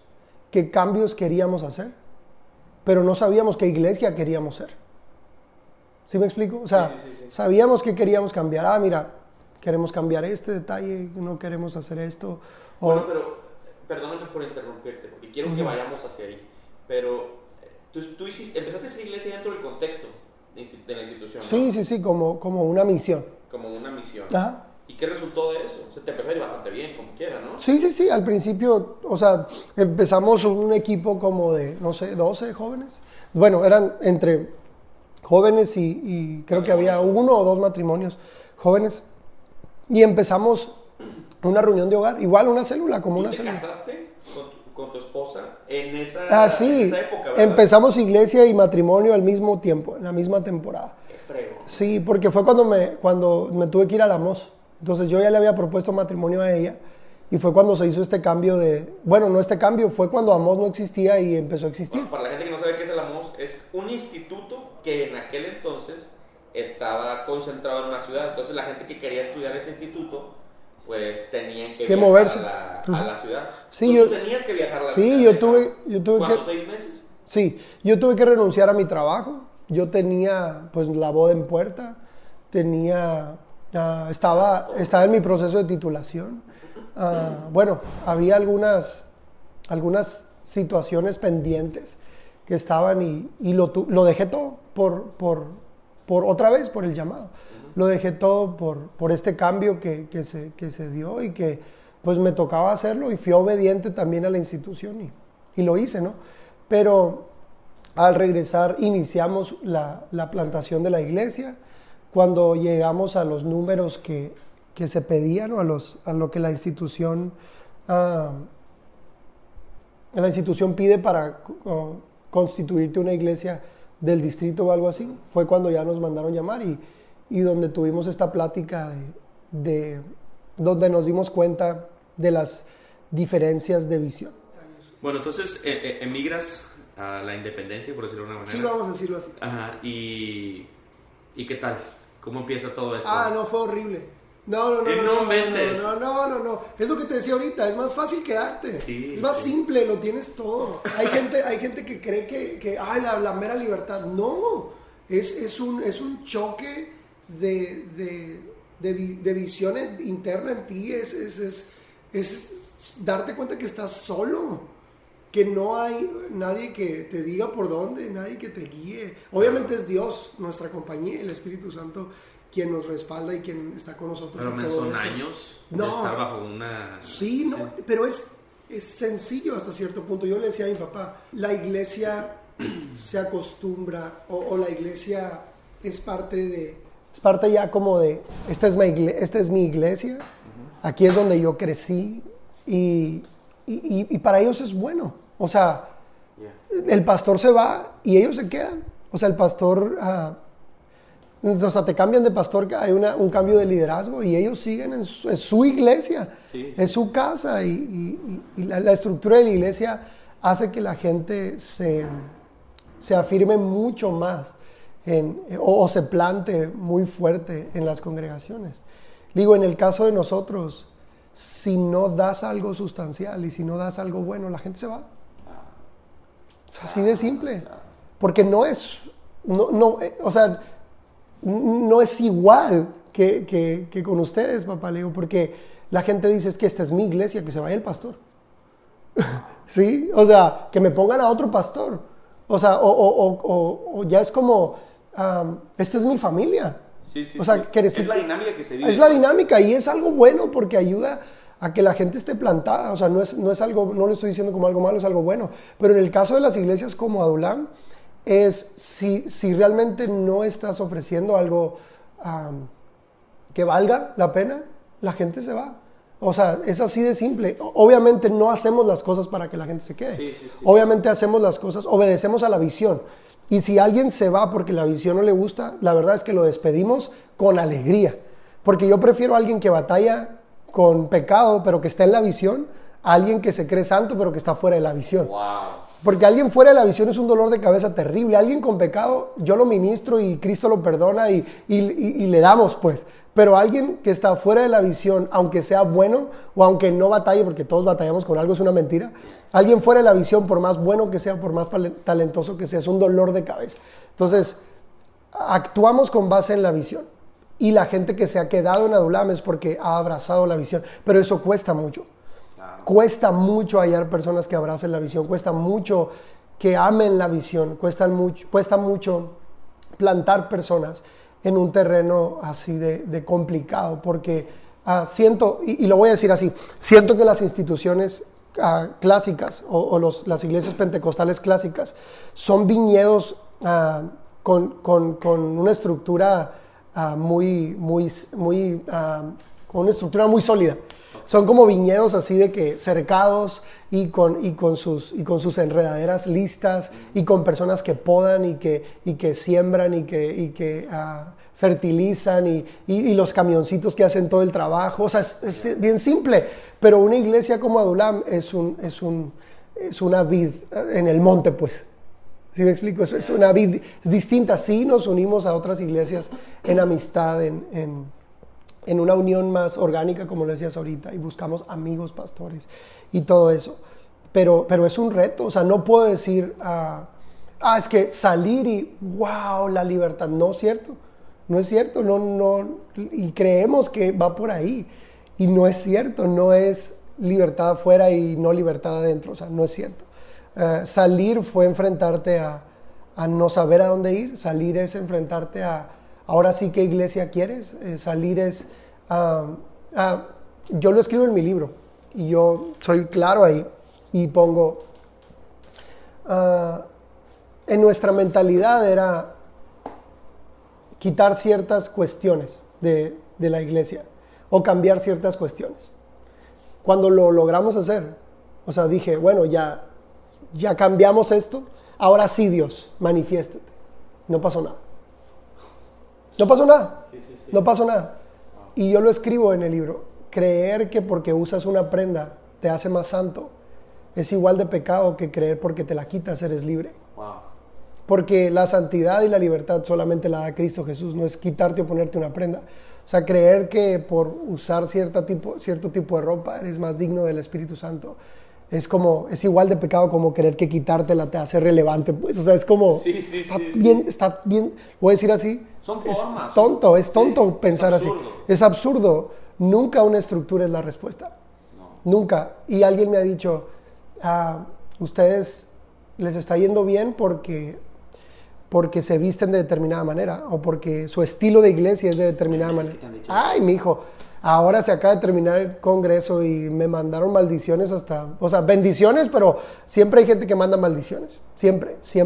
qué cambios queríamos hacer, pero no sabíamos qué iglesia queríamos ser. ¿Sí me explico? O sea, Sí. sabíamos que queríamos cambiar. Ah, mira, queremos cambiar este detalle, no queremos hacer esto. Bueno, pero perdóname por interrumpirte, porque quiero que vayamos hacia ahí. Pero tú empezaste esa iglesia dentro del contexto de la institución, ¿no? Sí, como una misión. Como una misión. Ajá. ¿Y qué resultó de eso? O sea, te empezó a ir bastante bien, como quiera, ¿no? Sí, al principio, o sea, empezamos un equipo como de, no sé, 12 jóvenes. Bueno, eran entre jóvenes y creo que había 1 o 2 matrimonios jóvenes. Y empezamos una reunión de hogar, igual una célula, como una célula. ¿Te casaste con tu esposa en esa época, verdad? Empezamos iglesia y matrimonio al mismo tiempo, en la misma temporada. Qué frego. Sí, porque fue cuando me tuve que ir a la MOS. Entonces yo ya le había propuesto matrimonio a ella y fue cuando se hizo este cambio no este cambio, fue cuando AMOS no existía y empezó a existir. Bueno, para la gente que no sabe qué es el AMOS, es un instituto que en aquel entonces estaba concentrado en una ciudad. Entonces la gente que quería estudiar este instituto, pues tenían que viajar moverse a la ciudad. Sí, tú tenías que viajar a la ciudad. Sí, yo tuve ¿Cuántos? 6 meses? Sí, yo tuve que renunciar a mi trabajo. Yo tenía pues la boda en puerta, estaba en mi proceso de titulación. Bueno, había algunas situaciones pendientes que estaban y lo dejé todo por otra vez, por el llamado. Lo dejé todo por este cambio que se dio y que pues me tocaba hacerlo y fui obediente también a la institución y lo hice, ¿no? Pero al regresar iniciamos la plantación de la iglesia. Cuando llegamos a los números que se pedían o a lo que la institución pide para constituirte una iglesia del distrito o algo así, fue cuando ya nos mandaron llamar y donde tuvimos esta plática donde nos dimos cuenta de las diferencias de visión. Bueno, entonces emigras a la independencia, por decirlo de una manera. Sí, vamos a decirlo así. Ajá, ¿y qué tal? ¿Cómo empieza todo esto? No, fue horrible. No. Es lo que te decía ahorita, es más fácil quedarte. Sí, es más simple, lo tienes todo. Hay gente que cree que la mera libertad. No, es un choque de visión interna en ti. Es darte cuenta que estás solo. Que no hay nadie que te diga por dónde, nadie que te guíe. Obviamente es Dios, nuestra compañía, el Espíritu Santo, quien nos respalda y quien está con nosotros. Pero son años de estar bajo una... Sí, pero es sencillo hasta cierto punto. Yo le decía a mi papá, la iglesia se acostumbra o la iglesia es parte ya como de, esta es mi iglesia, aquí es donde yo crecí y para ellos es bueno. O sea, el pastor se va y ellos se quedan. O sea, el pastor, o sea, te cambian de pastor, hay un cambio de liderazgo y ellos siguen en su iglesia, es su casa y la estructura de la iglesia hace que la gente se afirme mucho más o se plante muy fuerte en las congregaciones. Digo, en el caso de nosotros, si no das algo sustancial y si no das algo bueno, la gente se va. Es así de simple. Porque no es igual que con ustedes, papá, le digo, porque la gente dice, es que esta es mi iglesia, que se vaya el pastor. ¿Sí? O sea, que me pongan a otro pastor. O sea, o ya es como, esta es mi familia. Sí, o sea, es la dinámica que se vive. Es la dinámica y es algo bueno porque ayuda a que la gente esté plantada. O sea, no es algo, no lo estoy diciendo como algo malo, es algo bueno. Pero en el caso de las iglesias como Adulam, es si realmente no estás ofreciendo algo que valga la pena, la gente se va. O sea, es así de simple. Obviamente no hacemos las cosas para que la gente se quede. Sí. Obviamente hacemos las cosas, obedecemos a la visión. Y si alguien se va porque la visión no le gusta, la verdad es que lo despedimos con alegría. Porque yo prefiero a alguien que batalla con pecado, pero que está en la visión, a alguien que se cree santo, pero que está fuera de la visión. Wow. Porque alguien fuera de la visión es un dolor de cabeza terrible. Alguien con pecado, yo lo ministro y Cristo lo perdona y le damos, pues. Pero alguien que está fuera de la visión, aunque sea bueno o aunque no batalle, porque todos batallamos con algo, es una mentira. Alguien fuera de la visión, por más bueno que sea, por más talentoso que sea, es un dolor de cabeza. Entonces, actuamos con base en la visión. Y la gente que se ha quedado en Adulam es porque ha abrazado la visión. Pero eso cuesta mucho. Claro. Cuesta mucho hallar personas que abracen la visión. Cuesta mucho que amen la visión. Cuesta mucho plantar personas en un terreno así de complicado, porque siento, y lo voy a decir así, siento que las instituciones clásicas o las iglesias pentecostales clásicas son viñedos con una estructura con una estructura muy sólida. Son como viñedos así de que cercados y con sus enredaderas listas y con personas que podan y que siembran y que fertilizan y los camioncitos que hacen todo el trabajo. O sea, es bien simple, pero una iglesia como Adulam es una vid en el monte, pues. ¿Sí me explico? Es una vid, es distinta. Sí nos unimos a otras iglesias en amistad, en una unión más orgánica, como lo decías ahorita, y buscamos amigos, pastores y todo eso. Pero es un reto, o sea, no puedo decir, es que salir y, wow, la libertad. No es cierto, no es cierto, y creemos que va por ahí, y no es cierto, no es libertad afuera y no libertad adentro, o sea, no es cierto. Salir fue enfrentarte a no saber a dónde ir, salir es enfrentarte a, ahora sí, ¿qué iglesia quieres? Salir es... yo lo escribo en mi libro y yo soy claro ahí y pongo... en nuestra mentalidad era quitar ciertas cuestiones de la iglesia o cambiar ciertas cuestiones. Cuando lo logramos hacer, o sea, dije, bueno, ya cambiamos esto, ahora sí, Dios, manifiéstate. No pasó nada. No pasó nada. Sí. No pasó nada. Y yo lo escribo en el libro. Creer que porque usas una prenda te hace más santo es igual de pecado que creer porque te la quitas eres libre. Wow. Porque la santidad y la libertad solamente la da Cristo Jesús, no es quitarte o ponerte una prenda. O sea, creer que por usar cierto tipo de ropa eres más digno del Espíritu Santo es igual de pecado como creer que quitártela te hace relevante, pues. O sea, es como está bien, voy a decir así. Son formas. Es tonto pensar así. Es absurdo. Nunca una estructura es la respuesta. No. Nunca. Y alguien me ha dicho, ustedes les está yendo bien porque se visten de determinada manera o porque su estilo de iglesia es de determinada manera. Ay, mi hijo. Ahora se acaba de terminar el congreso y me mandaron maldiciones o sea, bendiciones, pero siempre hay gente que manda maldiciones. Siempre. O sea,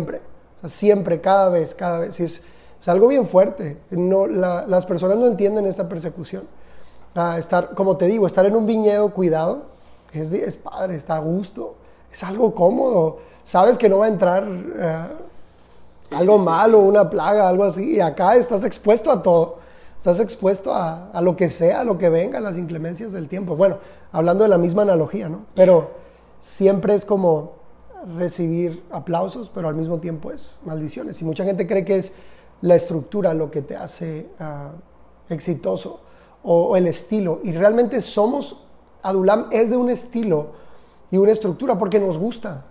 siempre, cada vez. Es algo bien fuerte. Las personas no entienden esta persecución. Como te digo, estar en un viñedo cuidado es padre, está a gusto, es algo cómodo. Sabes que no va a entrar algo malo, una plaga, algo así. Y acá estás expuesto a todo. Estás expuesto a lo que sea, a lo que venga, a las inclemencias del tiempo. Bueno, hablando de la misma analogía, ¿no? Pero siempre es como recibir aplausos, pero al mismo tiempo es maldiciones. Y mucha gente cree que es la estructura lo que te hace exitoso o el estilo. Y realmente Adulam es de un estilo y una estructura porque nos gusta.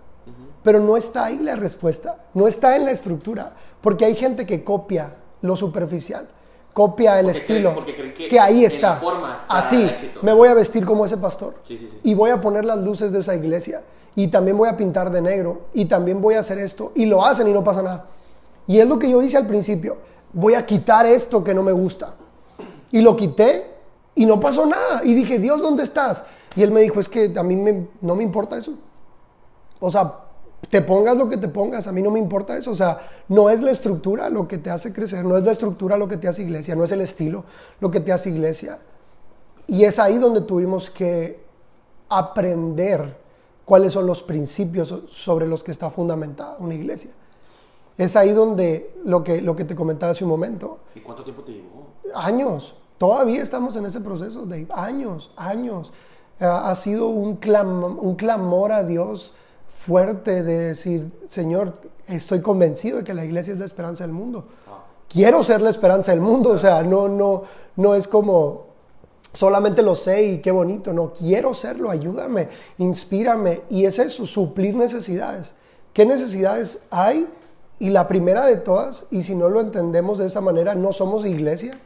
Pero no está ahí la respuesta. No está en la estructura. Porque hay gente que copia lo superficial. Copia el estilo, creen que ahí está, así, me voy a vestir como ese pastor y voy a poner las luces de esa iglesia y también voy a pintar de negro y también voy a hacer esto y lo hacen y no pasa nada. Y es lo que yo hice al principio, voy a quitar esto que no me gusta y lo quité y no pasó nada y dije, Dios, ¿dónde estás? Y él me dijo, es que a mí no me importa eso. O sea, te pongas lo que te pongas, a mí no me importa eso. O sea, no es la estructura lo que te hace crecer, no es la estructura lo que te hace iglesia, no es el estilo lo que te hace iglesia. Y es ahí donde tuvimos que aprender cuáles son los principios sobre los que está fundamentada una iglesia. Es ahí donde lo que te comentaba hace un momento. ¿Y cuánto tiempo te llevó? Años. Todavía estamos en ese proceso de años. Ha sido un clamor a Dios fuerte de decir, Señor, estoy convencido de que la iglesia es la esperanza del mundo. Quiero ser la esperanza del mundo, o sea, no No es como solamente lo sé y qué bonito. No, quiero serlo, ayúdame, inspírame. Y es eso, suplir necesidades. ¿Qué necesidades hay? Y la primera de todas, y si no lo entendemos de esa manera, no somos iglesia.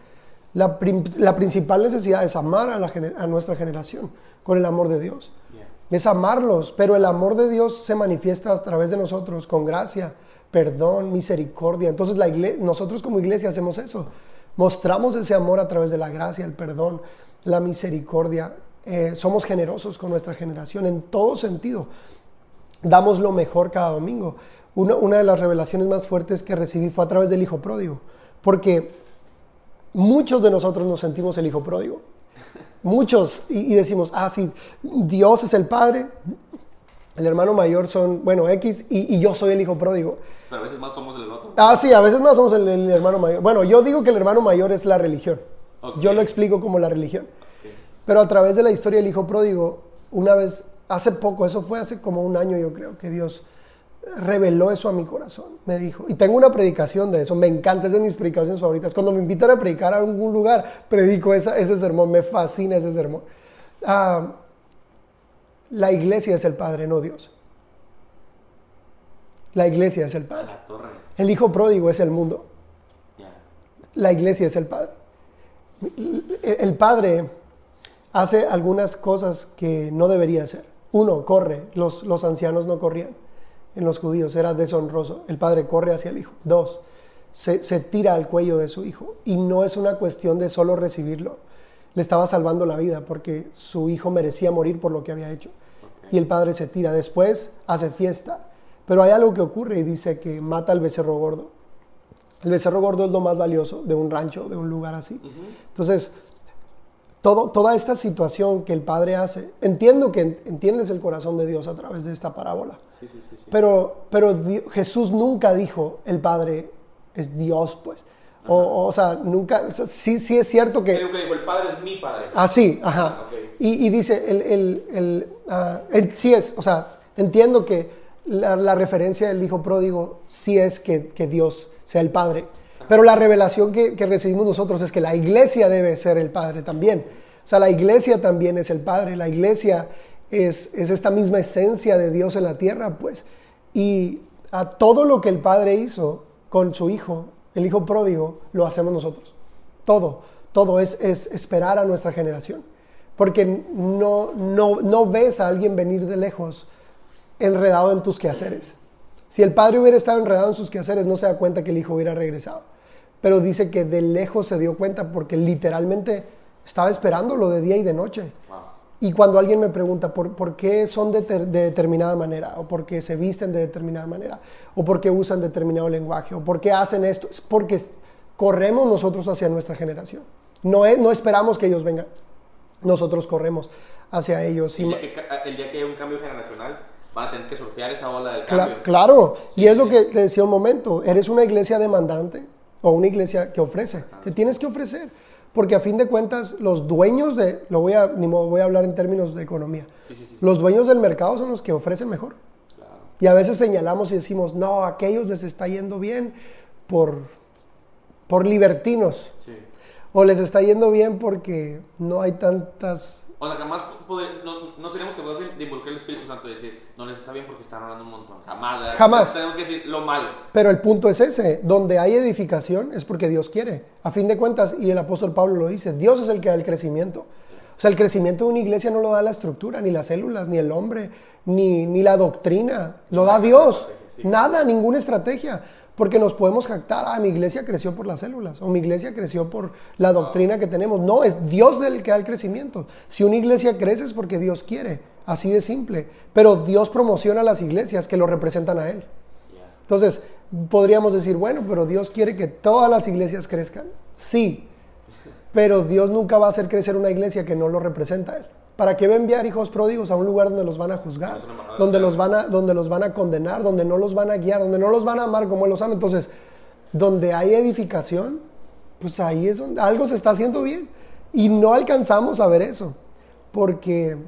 La principal necesidad es amar a nuestra generación con el amor de Dios. Es amarlos, pero el amor de Dios se manifiesta a través de nosotros con gracia, perdón, misericordia. Entonces nosotros como iglesia hacemos eso. Mostramos ese amor a través de la gracia, el perdón, la misericordia. Somos generosos con nuestra generación en todo sentido. Damos lo mejor cada domingo. Una de las revelaciones más fuertes que recibí fue a través del hijo pródigo, porque muchos de nosotros nos sentimos el hijo pródigo. Muchos, y decimos, sí, Dios es el padre, el hermano mayor son, X, y yo soy el hijo pródigo. Pero a veces más somos el otro. Sí, a veces más somos el hermano mayor. Bueno, yo digo que el hermano mayor es la religión. Okay. Yo lo explico como la religión. Okay. Pero a través de la historia del hijo pródigo, una vez, hace poco, eso fue hace como un año yo creo, que Dios reveló eso a mi corazón, me dijo, y tengo una predicación de eso, me encanta, es de mis predicaciones favoritas, cuando me invitan a predicar a algún lugar, predico ese sermón, me fascina ese sermón. La iglesia es el Padre, no Dios. La iglesia es el Padre. El hijo pródigo es el mundo. La iglesia es el Padre. El Padre hace algunas cosas que no debería hacer. Uno, corre, los ancianos no corrían. En los judíos era deshonroso. El padre corre hacia el hijo. 2, se tira al cuello de su hijo. Y no es una cuestión de solo recibirlo. Le estaba salvando la vida porque su hijo merecía morir por lo que había hecho. Okay. Y el padre se tira. Después hace fiesta. Pero hay algo que ocurre y dice que mata al becerro gordo. El becerro gordo es lo más valioso de un rancho, de un lugar así. Uh-huh. Entonces, toda esta situación que el padre hace, entiendo que entiendes el corazón de Dios a través de esta parábola. Sí. Pero Jesús nunca dijo el Padre es Dios, pues. O sea, nunca, o sea, sí es cierto que... Creo que dijo, el Padre es mi Padre. Sí, ajá. Okay. Y dice, sí es, o sea, entiendo que la referencia del hijo pródigo sí es que Dios sea el Padre. Pero la revelación que recibimos nosotros es que la iglesia debe ser el Padre también. O sea, la iglesia también es el Padre. La iglesia es esta misma esencia de Dios en la tierra, pues. Y a todo lo que el Padre hizo con su Hijo, el Hijo pródigo, lo hacemos nosotros. Todo es esperar a nuestra generación. Porque no ves a alguien venir de lejos enredado en tus quehaceres. Si el Padre hubiera estado enredado en sus quehaceres, no se da cuenta que el Hijo hubiera regresado. Pero dice que de lejos se dio cuenta porque literalmente estaba esperándolo de día y de noche. Wow. Y cuando alguien me pregunta por qué son de determinada manera, o por qué se visten de determinada manera, o por qué usan determinado lenguaje, o por qué hacen esto, es porque corremos nosotros hacia nuestra generación. No esperamos que ellos vengan, nosotros corremos hacia ellos. El día que haya un cambio generacional, van a tener que surfear esa ola del cambio. Claro, y es lo que te decía un momento, eres una iglesia demandante, o una iglesia que ofrece, que tienes que ofrecer. Porque a fin de cuentas, los dueños voy a hablar en términos de economía. Sí. Los dueños del mercado son los que ofrecen mejor. Claro. Y a veces señalamos y decimos, no, a aquellos les está yendo bien por libertinos. Sí. O les está yendo bien porque no hay tantas... O sea, jamás no seríamos capaces de involucrar el Espíritu Santo y decir, no les está bien porque están orando un montón. Jamás. Tenemos que decir lo malo. Pero el punto es ese, donde hay edificación es porque Dios quiere. A fin de cuentas, y el apóstol Pablo lo dice, Dios es el que da el crecimiento. O sea, el crecimiento de una iglesia no lo da la estructura, ni las células, ni el hombre, ni la doctrina. Lo da Dios. Nada, ninguna estrategia. Porque nos podemos jactar, mi iglesia creció por las células, o mi iglesia creció por la doctrina que tenemos. No, es Dios el que da el crecimiento. Si una iglesia crece es porque Dios quiere, así de simple. Pero Dios promociona a las iglesias que lo representan a Él. Entonces, podríamos decir, bueno, pero Dios quiere que todas las iglesias crezcan. Sí, pero Dios nunca va a hacer crecer una iglesia que no lo representa a Él. ¿Para qué va a enviar hijos pródigos a un lugar donde los van a juzgar? Donde los van a condenar, donde no los van a guiar, donde no los van a amar como Él los ama. Entonces, donde hay edificación, pues ahí es donde algo se está haciendo bien. Y no alcanzamos a ver eso, porque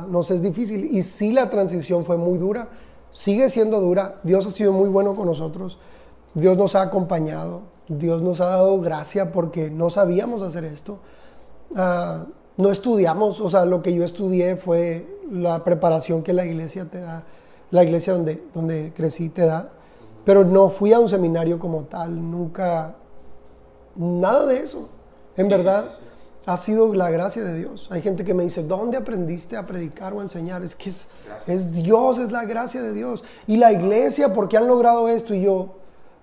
nos es difícil. Y sí, la transición fue muy dura, sigue siendo dura. Dios ha sido muy bueno con nosotros. Dios nos ha acompañado. Dios nos ha dado gracia porque no sabíamos hacer esto. No estudiamos, o sea, lo que yo estudié fue la preparación que la iglesia te da, la iglesia donde crecí te da, pero no fui a un seminario como tal, nunca, nada de eso. En verdad, ha sido la gracia de Dios. Hay gente que me dice, ¿dónde aprendiste a predicar o a enseñar? Es que es Dios, es la gracia de Dios. Y la iglesia, ¿por qué han logrado esto? Y yo,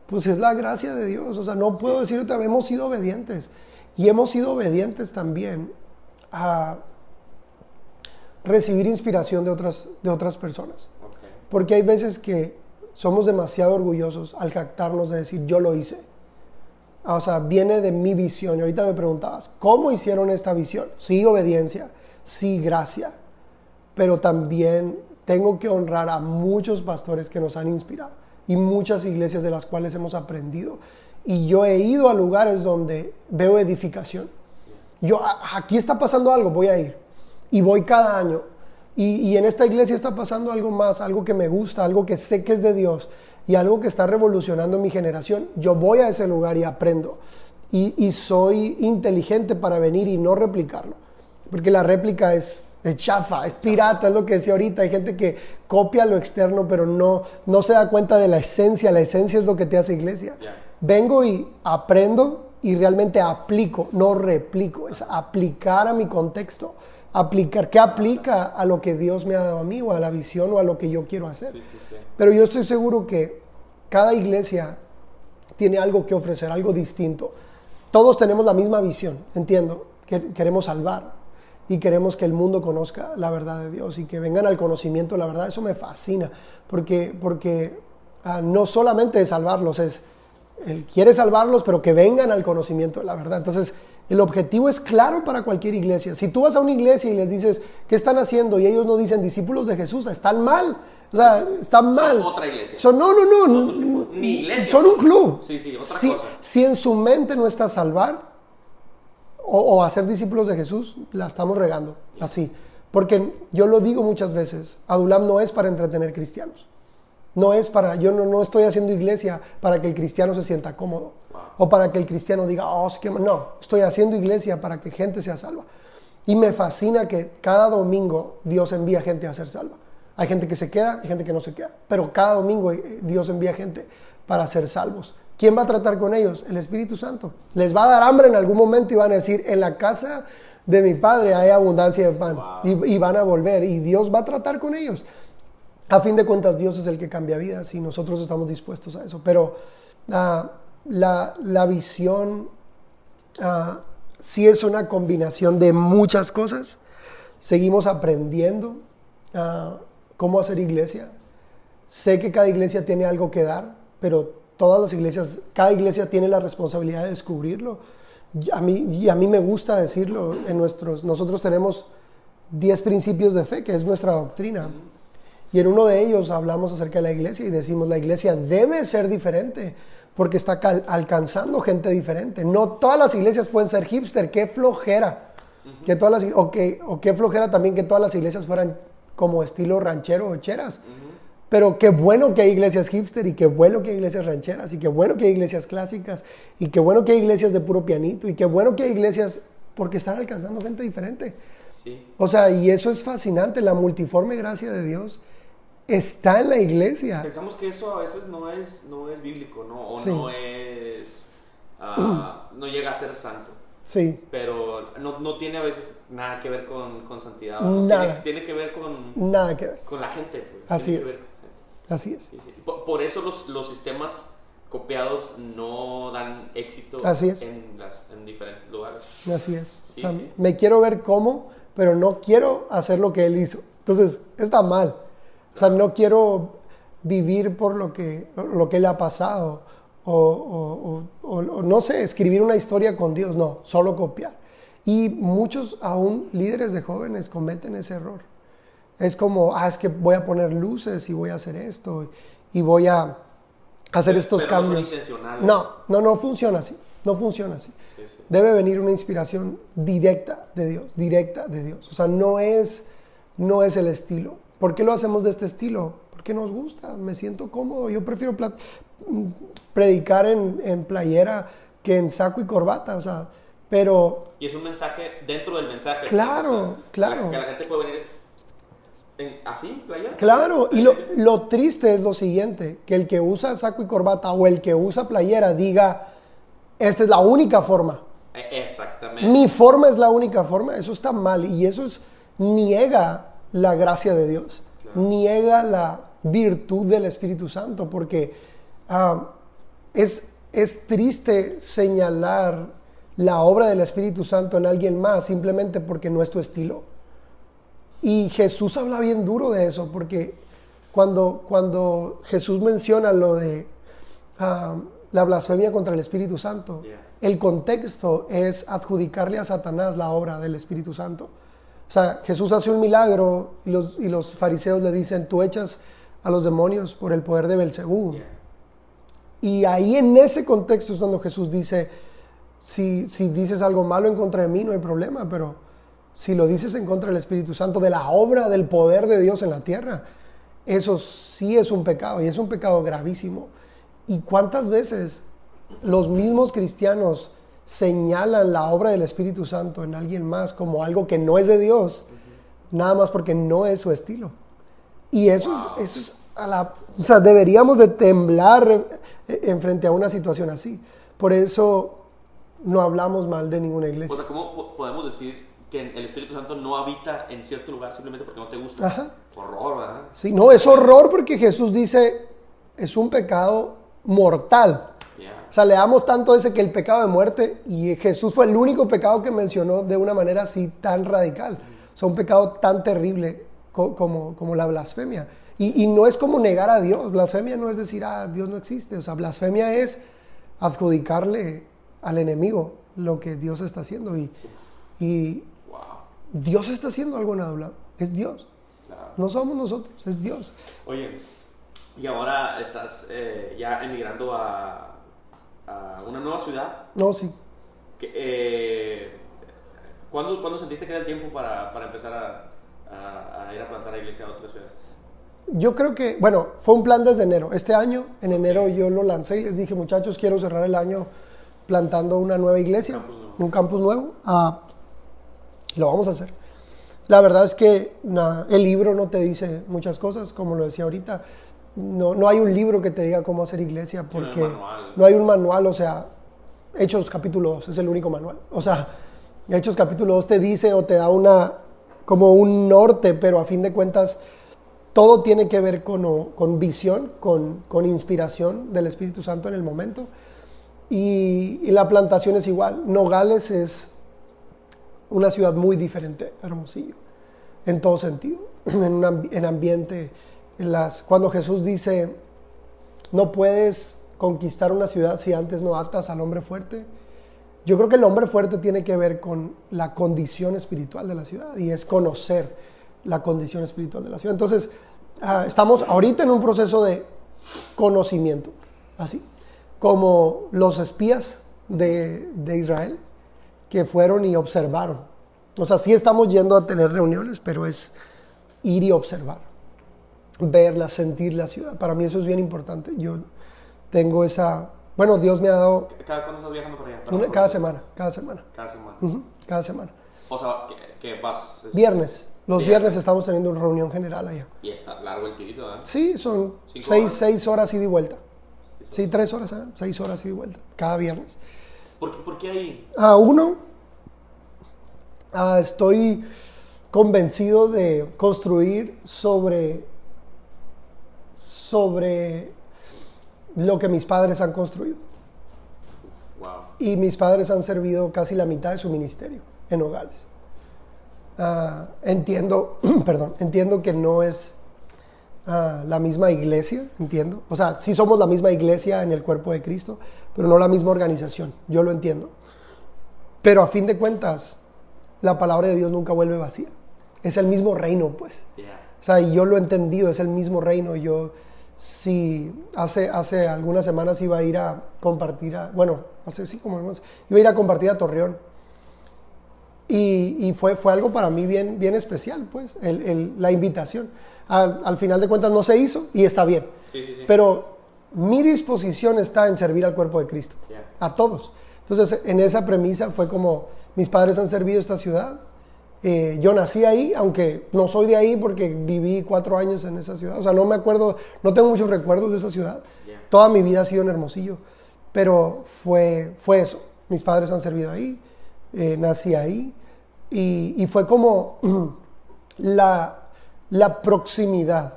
pues es la gracia de Dios. O sea, no puedo decirte, hemos sido obedientes. Y hemos sido obedientes también a recibir inspiración de otras personas. Okay. Porque hay veces que somos demasiado orgullosos al jactarnos de decir, yo lo hice. O sea, viene de mi visión. Y ahorita me preguntabas, ¿cómo hicieron esta visión? Sí, obediencia, sí, gracia. Pero también tengo que honrar a muchos pastores que nos han inspirado y muchas iglesias de las cuales hemos aprendido. Y yo he ido a lugares donde veo edificación. Yo, aquí está pasando algo, voy a ir. Y voy cada año. Y en esta iglesia está pasando algo más, algo que me gusta, algo que sé que es de Dios y algo que está revolucionando mi generación. Yo voy a ese lugar y aprendo. Y soy inteligente para venir y no replicarlo. Porque la réplica es chafa, es pirata, es lo que decía ahorita. Hay gente que copia lo externo, pero no se da cuenta de la esencia. La esencia es lo que te hace iglesia. Yeah. Vengo y aprendo y realmente aplico, no replico. Es aplicar a mi contexto. Aplicar, ¿qué aplica a lo que Dios me ha dado a mí o a la visión o a lo que yo quiero hacer? Sí. Pero yo estoy seguro que cada iglesia tiene algo que ofrecer, algo distinto. Todos tenemos la misma visión, entiendo, que queremos salvar y queremos que el mundo conozca la verdad de Dios y que vengan al conocimiento de la verdad. Eso me fascina, porque no solamente de salvarlos, Él quiere salvarlos, pero que vengan al conocimiento de la verdad. Entonces, el objetivo es claro para cualquier iglesia. Si tú vas a una iglesia y les dices, ¿qué están haciendo? Y ellos no dicen discípulos de Jesús, están mal. O sea, están mal. Son otra iglesia. Ni iglesia. Son un club. Sí, otra cosa. Si en su mente no está salvar o hacer discípulos de Jesús, la estamos regando. Así. Porque yo lo digo muchas veces, Adulam no es para entretener cristianos. Yo no estoy haciendo iglesia para que el cristiano se sienta cómodo. O para que el cristiano diga, no, estoy haciendo iglesia para que gente sea salva. Y me fascina que cada domingo Dios envía gente a ser salva. Hay gente que se queda, hay gente que no se queda. Pero cada domingo Dios envía gente para ser salvos. ¿Quién va a tratar con ellos? El Espíritu Santo. Les va a dar hambre en algún momento y van a decir, en la casa de mi Padre hay abundancia de pan. Wow. Y van a volver y Dios va a tratar con ellos. A fin de cuentas, Dios es el que cambia vidas y nosotros estamos dispuestos a eso. Pero la visión sí es una combinación de muchas cosas. Seguimos aprendiendo cómo hacer iglesia. Sé que cada iglesia tiene algo que dar, pero cada iglesia tiene la responsabilidad de descubrirlo. A mí me gusta decirlo. Nosotros tenemos 10 principios de fe, que es nuestra doctrina. Y en uno de ellos hablamos acerca de la iglesia y decimos, la iglesia debe ser diferente porque está alcanzando gente diferente. No todas las iglesias pueden ser hipster, qué flojera. Que qué flojera también que todas las iglesias fueran como estilo ranchero o cheras. Pero qué bueno que hay iglesias hipster y qué bueno que hay iglesias rancheras y qué bueno que hay iglesias clásicas y qué bueno que hay iglesias de puro pianito y qué bueno que hay iglesias porque están alcanzando gente diferente. Sí. O sea, y eso es fascinante, la multiforme gracia de Dios está en la iglesia. Pensamos que eso a veces no es bíblico, ¿no? O sí. No es... no llega a ser santo. Sí. Pero no tiene a veces nada que ver con santidad. Nada. Tiene que ver nada que ver. Con la gente. Pues. Así es. Así es. Sí. Por eso los sistemas copiados no dan éxito en diferentes lugares. Así es. Sí, me quiero ver cómo, pero no quiero hacer lo que él hizo. Entonces, está mal. O sea, no quiero vivir por lo que le ha pasado o no sé, escribir una historia con Dios. No, solo copiar. Y muchos aún líderes de jóvenes cometen ese error. Es como, es que voy a poner luces y voy a hacer esto y voy a hacer estos cambios. No son intencionales. No funciona así. No funciona así. Sí. Debe venir una inspiración directa de Dios. O sea, no es el estilo. ¿Por qué lo hacemos de este estilo? Porque nos gusta, me siento cómodo. Yo prefiero predicar en playera que en saco y corbata, o sea, pero... Y es un mensaje dentro del mensaje. Claro, o sea, claro. Que la gente puede venir así, playera. Claro, y lo triste es lo siguiente, que el que usa saco y corbata o el que usa playera diga, esta es la única forma. Exactamente. Mi forma es la única forma. Eso está mal y eso niega la gracia de Dios. Claro. Niega la virtud del Espíritu Santo, porque es triste señalar la obra del Espíritu Santo en alguien más simplemente porque no es tu estilo. Y Jesús habla bien duro de eso, porque cuando Jesús menciona lo de la blasfemia contra el Espíritu Santo, el contexto es adjudicarle a Satanás la obra del Espíritu Santo. O sea, Jesús hace un milagro y los fariseos le dicen, tú echas a los demonios por el poder de Belcebú. Y ahí en ese contexto es cuando Jesús dice, si dices algo malo en contra de mí no hay problema, pero si lo dices en contra del Espíritu Santo, de la obra del poder de Dios en la tierra, eso sí es un pecado y es un pecado gravísimo. ¿Y cuántas veces los mismos cristianos señalan la obra del Espíritu Santo en alguien más como algo que no es de Dios, nada más porque no es su estilo? Y eso es o sea, deberíamos de temblar en frente a una situación así. Por eso no hablamos mal de ninguna iglesia. O sea, ¿cómo podemos decir que el Espíritu Santo no habita en cierto lugar simplemente porque no te gusta? Ajá. Horror, ¿verdad? Sí, no, es horror porque Jesús dice, es un pecado mortal. O sea, le damos tanto ese que el pecado de muerte, y Jesús fue el único pecado que mencionó de una manera así tan radical. O sea, un pecado tan terrible como la blasfemia. Y no es como negar a Dios. Blasfemia no es decir, Dios no existe. O sea, blasfemia es adjudicarle al enemigo lo que Dios está haciendo. Y Dios está haciendo algo en Adulam. Es Dios. Claro. No somos nosotros, es Dios. Oye, y ahora estás ya emigrando a una nueva ciudad. No, sí. ¿Cuándo sentiste que era el tiempo para empezar a ir a plantar la iglesia a otra ciudad? Yo creo que, bueno, fue un plan desde enero. Este año, en enero yo lo lancé y les dije, muchachos, quiero cerrar el año plantando una nueva iglesia, un campus nuevo. Lo vamos a hacer. La verdad es que el libro no te dice muchas cosas, como lo decía ahorita. No hay un libro que te diga cómo hacer iglesia, porque no hay un manual. O sea, Hechos capítulo 2 es el único manual. O sea, Hechos capítulo 2 te dice o te da como un norte, pero a fin de cuentas todo tiene que ver con visión, con inspiración del Espíritu Santo en el momento. Y la plantación es igual. Nogales es una ciudad muy diferente a Hermosillo, en todo sentido, en ambiente. Cuando Jesús dice, no puedes conquistar una ciudad si antes no atas al hombre fuerte, yo creo que el hombre fuerte tiene que ver con la condición espiritual de la ciudad, y es conocer la condición espiritual de la ciudad. Entonces, estamos ahorita en un proceso de conocimiento, así como los espías de Israel, que fueron y observaron. O sea, sí estamos yendo a tener reuniones, pero es ir y observar, verla, sentir la ciudad. Para mí eso es bien importante. Yo tengo bueno, Dios me ha dado... ¿Cada cuándo estás viajando por allá? Cada semana. Cada semana. Cada semana. O sea, que vas... Viernes. Los viernes estamos teniendo una reunión general allá. Y está largo el tirito, ¿eh? Sí, son 6 horas ida y vuelta. Sí, 3 horas, 6 horas ida y vuelta, cada viernes. ¿Por qué ahí? Estoy convencido de construir sobre lo que mis padres han construido. Wow. Y mis padres han servido casi la mitad de su ministerio en Nogales. Entiendo que no es la misma iglesia, entiendo. O sea, sí somos la misma iglesia en el cuerpo de Cristo, pero no la misma organización. Yo lo entiendo. Pero a fin de cuentas, la palabra de Dios nunca vuelve vacía. Es el mismo reino, pues. Yeah. O sea, y yo lo he entendido, es el mismo reino. Yo, sí, hace algunas semanas iba a ir a compartir iba a ir a compartir a Torreón. Y fue algo para mí bien, bien especial, pues, la invitación. Al final de cuentas no se hizo y está bien. Sí, sí, sí. Pero mi disposición está en servir al cuerpo de Cristo, a todos. Entonces, en esa premisa fue como, mis padres han servido esta ciudad. Yo nací ahí, aunque no soy de ahí porque viví 4 años en esa ciudad. O sea, no me acuerdo, no tengo muchos recuerdos de esa ciudad. Toda mi vida ha sido en Hermosillo. Pero fue eso. Mis padres han servido ahí, nací ahí. Y fue como la proximidad.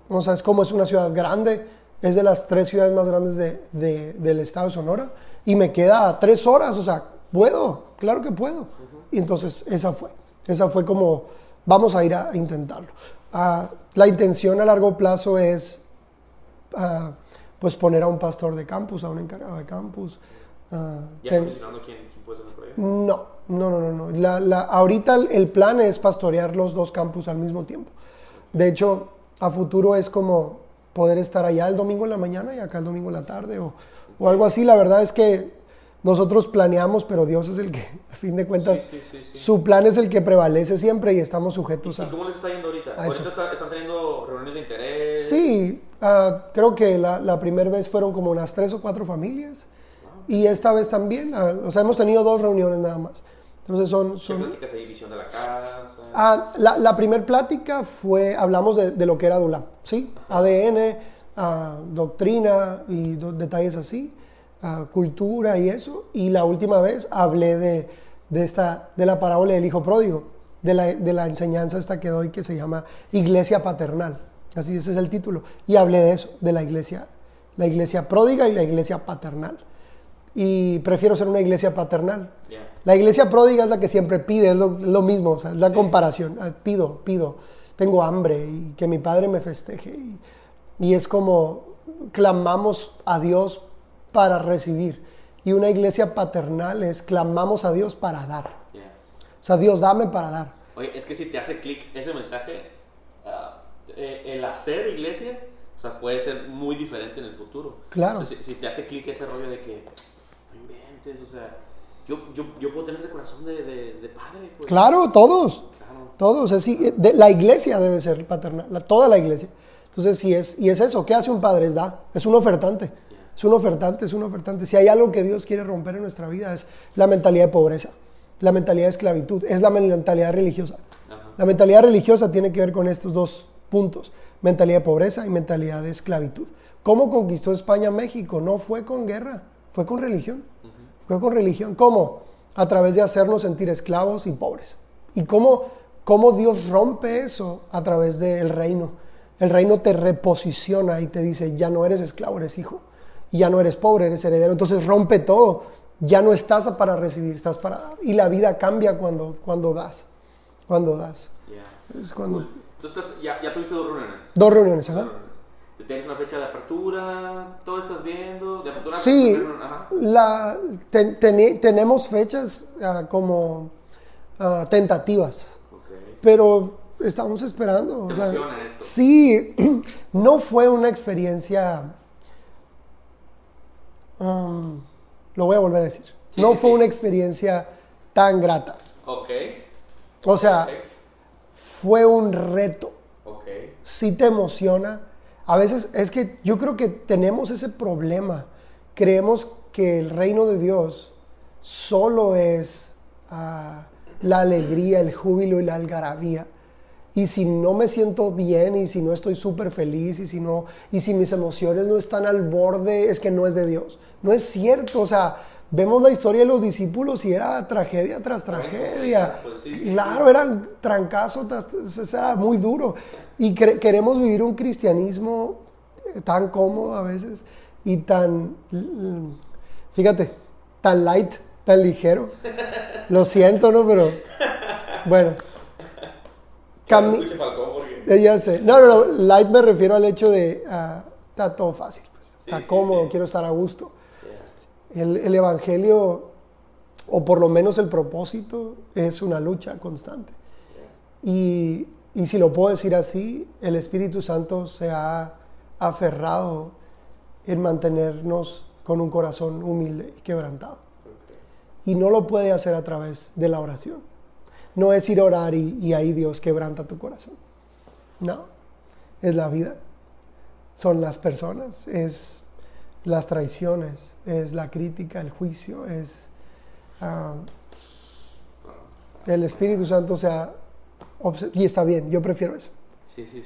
O sea, es una ciudad grande. Es de las 3 ciudades más grandes del estado de Sonora. Y me queda 3 horas. O sea, puedo, claro que puedo. Y entonces esa fue como, vamos a ir a intentarlo. La intención a largo plazo es pues poner a un pastor de campus, a un encargado de campus. ¿Ya está mencionando quién puede ser el proyecto? No. Ahorita el plan es pastorear los 2 campus al mismo tiempo. De hecho, a futuro es como poder estar allá el domingo en la mañana y acá el domingo en la tarde o algo así. La verdad es que nosotros planeamos, pero Dios es el que, a fin de cuentas, sí. su plan es el que prevalece siempre y estamos sujetos ¿Y cómo les está yendo ahorita? ¿Ahorita están teniendo reuniones de interés? Sí, creo que la primera vez fueron como unas 3 o 4 familias. Y esta vez también, o sea, hemos tenido 2 reuniones nada más. Entonces ¿Qué pláticas hay? ¿Visión de la casa? La primera plática hablamos de lo que era Dulam, ¿sí? ADN, doctrina y detalles así, cultura y eso. Y la última vez hablé de la parábola del hijo pródigo, de la enseñanza esta que doy que se llama Iglesia Paternal. Así, ese es el título. Y hablé de eso, de la iglesia pródiga y la iglesia paternal. Y prefiero ser una iglesia paternal. La iglesia pródiga es la que siempre pide, es lo mismo, o sea, es la comparación. Pido, tengo hambre y que mi padre me festeje. Y es como clamamos a Dios para recibir. Y una iglesia paternal es clamamos a Dios para dar. O sea, Dios, dame para dar. Oye, es que si te hace clic ese mensaje, el hacer iglesia, o sea, puede ser muy diferente en el futuro. Claro. O sea, si te hace clic ese rollo de que no inventes, o sea, yo puedo tener ese corazón de padre. Pues. Claro, todos. Claro. Todos. La iglesia debe ser paternal, toda la iglesia. Entonces, y es eso. ¿Qué hace un padre? Es un ofertante. Es un ofertante. Si hay algo que Dios quiere romper en nuestra vida es la mentalidad de pobreza, la mentalidad de esclavitud, es la mentalidad religiosa. La mentalidad religiosa tiene que ver con estos 2 puntos, mentalidad de pobreza y mentalidad de esclavitud. ¿Cómo conquistó España México? No fue con guerra, fue con religión. Fue con religión. ¿Cómo? A través de hacernos sentir esclavos y pobres. ¿Y cómo Dios rompe eso? A través del reino. El reino te reposiciona y te dice, ya no eres esclavo, eres hijo. Y ya no eres pobre, eres heredero. Entonces rompe todo. Ya no estás para recibir, estás para dar. Y la vida cambia cuando das. Cuando das. Es cuando... Cool. Entonces ya tuviste 2 reuniones. 2 reuniones, ajá. ¿Tienes una fecha de apertura? ¿Todo estás viendo? ¿De apertura? Sí, Ajá. tenemos fechas como tentativas. Okay. Pero estamos esperando. ¿Te emociona esto? Sí, no fue una experiencia... lo voy a volver a decir. No fue una experiencia tan grata. Ok. O sea, fue un reto. Ok. Sí te emociona. A veces es que yo creo que tenemos ese problema. Creemos que el reino de Dios solo es la alegría, el júbilo y la algarabía. Y si no me siento bien y si no estoy súper feliz y si mis emociones no están al borde, es que no es de Dios. No es cierto, o sea, vemos la historia de los discípulos y era tragedia tras tragedia. Pues sí, claro, eran trancazos, era muy duro. Y queremos vivir un cristianismo tan cómodo a veces y tan, fíjate, tan light, tan ligero. Lo siento, ¿no? Pero, bueno. Ya sé. No, light me refiero al hecho de, está todo fácil, pues. Está cómodo, quiero estar a gusto. El evangelio, o por lo menos el propósito, es una lucha constante. Y si lo puedo decir así, el Espíritu Santo se ha aferrado en mantenernos con un corazón humilde y quebrantado. Y no lo puede hacer a través de la oración. no es ir a orar y ahí Dios quebranta tu corazón. No, es la vida, son las personas, es las traiciones, es la crítica, el juicio, es el Espíritu Santo, y está bien, yo prefiero eso.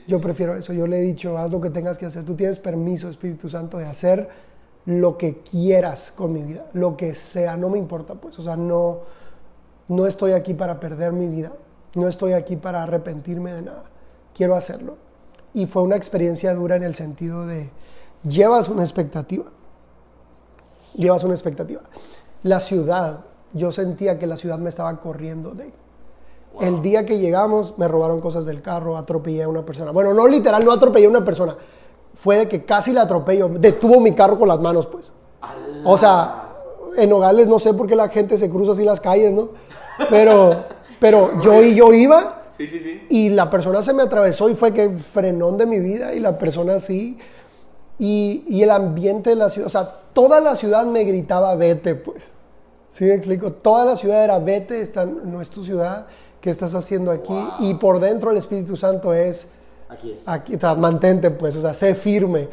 Yo prefiero eso. Yo le he dicho, haz lo que tengas que hacer. Tú tienes permiso, Espíritu Santo, de hacer lo que quieras con mi vida, lo que sea, no me importa, pues. O sea, no estoy aquí para perder mi vida, no estoy aquí para arrepentirme de nada. Quiero hacerlo. Y fue una experiencia dura en el sentido de llevas una expectativa. La ciudad, yo sentía que la ciudad me estaba corriendo de... Wow. El día que llegamos me robaron cosas del carro, atropellé a una persona. Bueno, no literal, no atropellé a una persona. Fue de que casi la atropello, detuvo mi carro con las manos, pues. ¡Alá! O sea, en Nogales no sé por qué la gente se cruza así las calles, ¿no? Pero yo iba y la persona se me atravesó y fue que frenón de mi vida y la persona así. Y el ambiente de la ciudad, o sea, toda la ciudad me gritaba vete, pues. ¿Sí me explico? Toda la ciudad era vete, no es tu ciudad. ¿Qué estás haciendo aquí? Wow. Y por dentro el Espíritu Santo es... Aquí, o sea, mantente, pues, o sea, sé firme.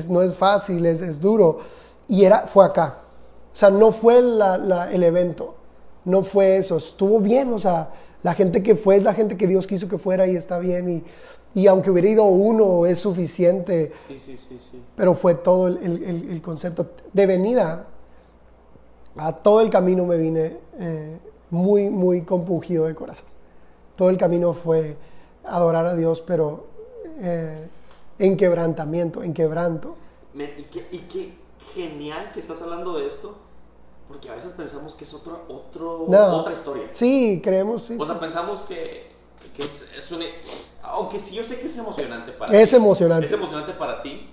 No es fácil, es duro. Y fue acá. O sea, no fue el evento. No fue eso. Estuvo bien, o sea, la gente que fue es la gente que Dios quiso que fuera y está bien. Y aunque hubiera ido uno, es suficiente. Sí. Pero fue todo el concepto. De venida, a todo el camino me vine... muy, muy compungido de corazón. Todo el camino fue adorar a Dios, pero en quebrantamiento, en quebranto. Y qué genial que estás hablando de esto, porque a veces pensamos que es otra historia. Sí, creemos, sí. O sea, pensamos que es una... Aunque sí, yo sé que es emocionante para ti. Es emocionante para ti,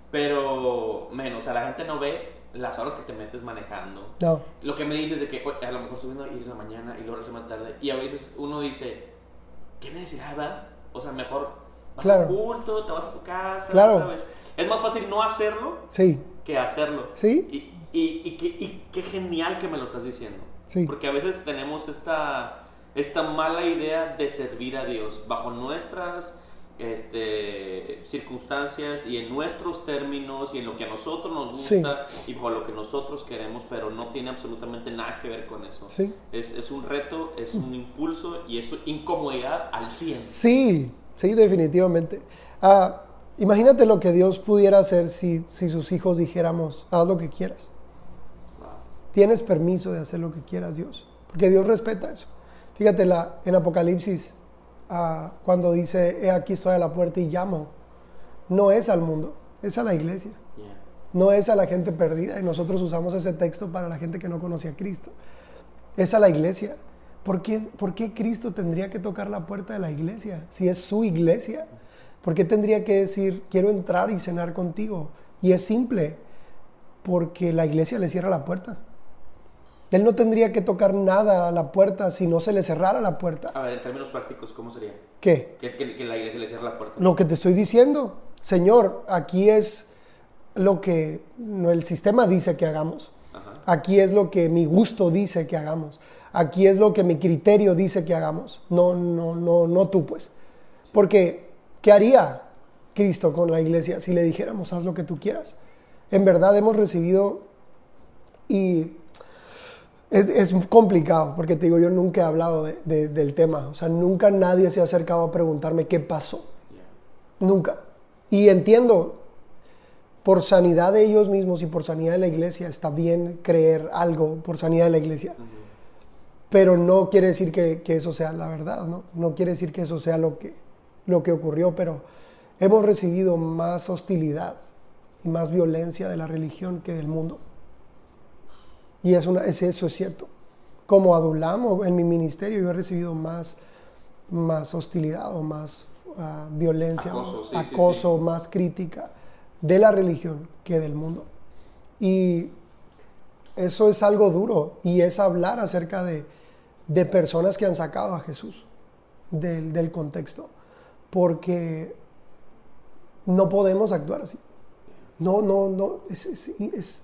pero, o sea, la gente no ve las horas que te metes manejando. No. Lo que me dices de que a lo mejor estoy viendo ir en la mañana y luego regreso más tarde. Y a veces uno dice, ¿qué necesidad, verdad? O sea, mejor vas a un culto, te vas a tu casa, ¿sabes? Es más fácil no hacerlo que hacerlo. Sí. Y qué genial que me lo estás diciendo. Sí. Porque a veces tenemos esta mala idea de servir a Dios bajo nuestras... circunstancias y en nuestros términos y en lo que a nosotros nos gusta y por lo que nosotros queremos, pero no tiene absolutamente nada que ver con eso. Es un reto, es un impulso y es incomodidad al 100. Sí, definitivamente. Imagínate lo que Dios pudiera hacer si sus hijos dijéramos, haz lo que quieras. Wow. Tienes permiso de hacer lo que quieras, Dios, porque Dios respeta eso. Fíjate, en Apocalipsis, cuando dice, aquí estoy a la puerta y llamo, no es al mundo, es a la iglesia. No es a la gente perdida, y nosotros usamos ese texto para la gente que no conocía a Cristo. Es a la iglesia. ¿Por qué Cristo tendría que tocar la puerta de la iglesia si es su iglesia? ¿Por qué tendría que decir, quiero entrar y cenar contigo? Y es simple, porque la iglesia le cierra la puerta. Él no tendría que tocar nada a la puerta si no se le cerrara la puerta. A ver, en términos prácticos, ¿cómo sería? ¿Qué? Que la iglesia le cierre la puerta. Lo que te estoy diciendo. Señor, aquí es lo que el sistema dice que hagamos. Ajá. Aquí es lo que mi gusto dice que hagamos. Aquí es lo que mi criterio dice que hagamos. No tú, pues. Sí. Porque, ¿qué haría Cristo con la iglesia si le dijéramos, haz lo que tú quieras? En verdad hemos recibido y... Es complicado, porque te digo, yo nunca he hablado del tema. O sea, nunca nadie se ha acercado a preguntarme qué pasó. Nunca. Y entiendo, por sanidad de ellos mismos y por sanidad de la iglesia, está bien creer algo por sanidad de la iglesia. Pero no quiere decir que eso sea la verdad, ¿no? No quiere decir que eso sea lo que ocurrió, pero hemos recibido más hostilidad y más violencia de la religión que del mundo. Y eso es cierto. Como adulamo en mi ministerio, yo he recibido más hostilidad o más violencia, acoso, más crítica de la religión que del mundo. Y eso es algo duro, y es hablar acerca de personas que han sacado a Jesús del contexto, porque no podemos actuar así. No, es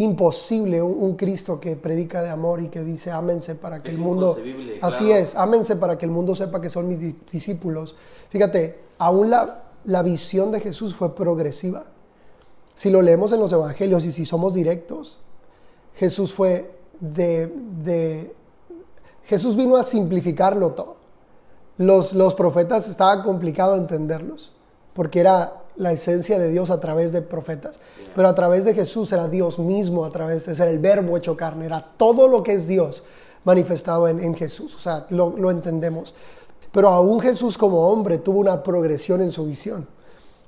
imposible un Cristo que predica de amor y que dice ámense para que Es el mundo... inconcebible, Así claro. es, ámense para que el mundo sepa que son mis discípulos. Fíjate, aún la visión de Jesús fue progresiva. Si lo leemos en los evangelios y si somos directos, Jesús fue Jesús vino a simplificarlo todo. Los profetas estaba complicado entenderlos, porque era la esencia de Dios a través de profetas. Pero a través de Jesús era Dios mismo, a través de ser el verbo hecho carne, era todo lo que es Dios manifestado en Jesús. O sea, lo entendemos. Pero aún Jesús como hombre tuvo una progresión en su visión,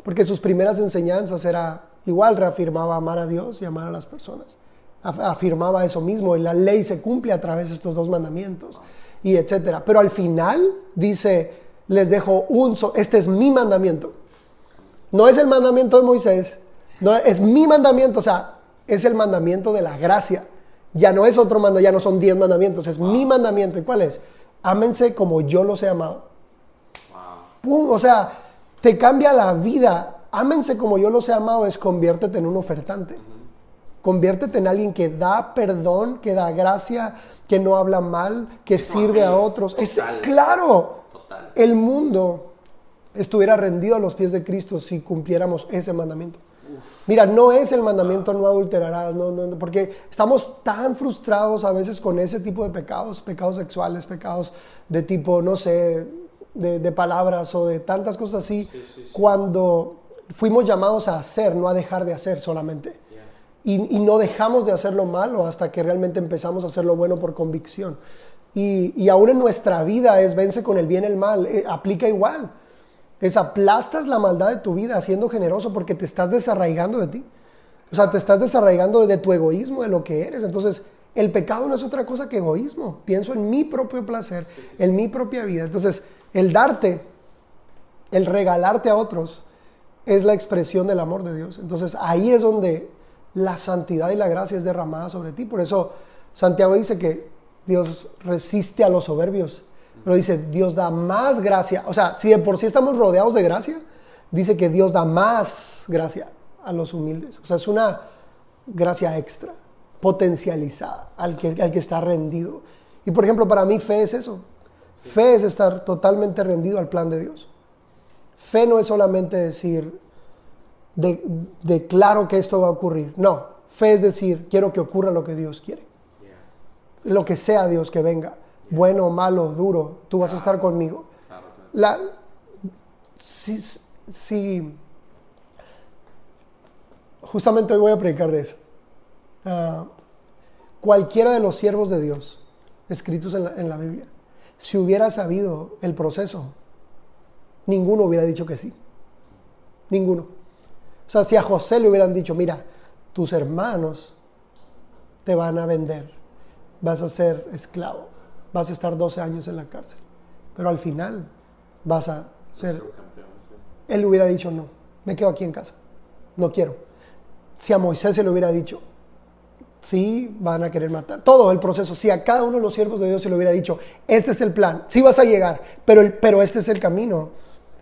porque sus primeras enseñanzas era igual, reafirmaba amar a Dios y amar a las personas. Afirmaba eso mismo, y la ley se cumple a través de estos 2 mandamientos, y etcétera. Pero al final dice, les dejo este es mi mandamiento. No es el mandamiento de Moisés, no, es mi mandamiento, o sea, es el mandamiento de la gracia. Ya no es otro mandamiento, ya no son 10 mandamientos, es mi mandamiento. ¿Y cuál es? Ámense como yo los he amado. ¡Pum! O sea, te cambia la vida. Ámense como yo los he amado es conviértete en un ofertante. Conviértete en alguien que da perdón, que da gracia, que no habla mal, que sirve a otros. Claro, total. El mundo estuviera rendido a los pies de Cristo si cumpliéramos ese mandamiento. Mira, no es el mandamiento no adulterarás, no, porque estamos tan frustrados a veces con ese tipo de pecados sexuales, pecados de tipo, no sé, de palabras o de tantas cosas así, sí. Cuando fuimos llamados a hacer, no a dejar de hacer solamente. Y no dejamos de hacer lo malo hasta que realmente empezamos a hacer lo bueno por convicción. Y aún en nuestra vida es vence con el bien el mal, aplica igual. Aplastas la maldad de tu vida siendo generoso porque te estás desarraigando de ti. O sea, te estás desarraigando de tu egoísmo, de lo que eres. Entonces, el pecado no es otra cosa que egoísmo. Pienso en mi propio placer, en mi propia vida. Entonces, el darte, el regalarte a otros, es la expresión del amor de Dios. Entonces, ahí es donde la santidad y la gracia es derramada sobre ti. Por eso, Santiago dice que Dios resiste a los soberbios. Pero dice, Dios da más gracia. O sea, si de por sí estamos rodeados de gracia, dice que Dios da más gracia a los humildes. O sea, es una gracia extra, potencializada al que está rendido. Y por ejemplo, para mí fe es eso. Fe es estar totalmente rendido al plan de Dios. Fe no es solamente decir, declaro que esto va a ocurrir. No, fe es decir, quiero que ocurra lo que Dios quiere. Lo que sea Dios que venga. Bueno, malo, duro, tú vas a estar conmigo. Justamente hoy voy a predicar de eso. Cualquiera de los siervos de Dios escritos en la Biblia, si hubiera sabido el proceso, ninguno hubiera dicho que sí. Ninguno. O sea, si a José le hubieran dicho, mira, tus hermanos te van a vender, vas a ser esclavo, vas a estar 12 años en la cárcel, pero al final vas a ser... Él hubiera dicho, no, me quedo aquí en casa, no quiero. Si a Moisés se le hubiera dicho, sí, van a querer matar, todo el proceso, si a cada uno de los siervos de Dios se le hubiera dicho, este es el plan, sí vas a llegar, pero este es el camino,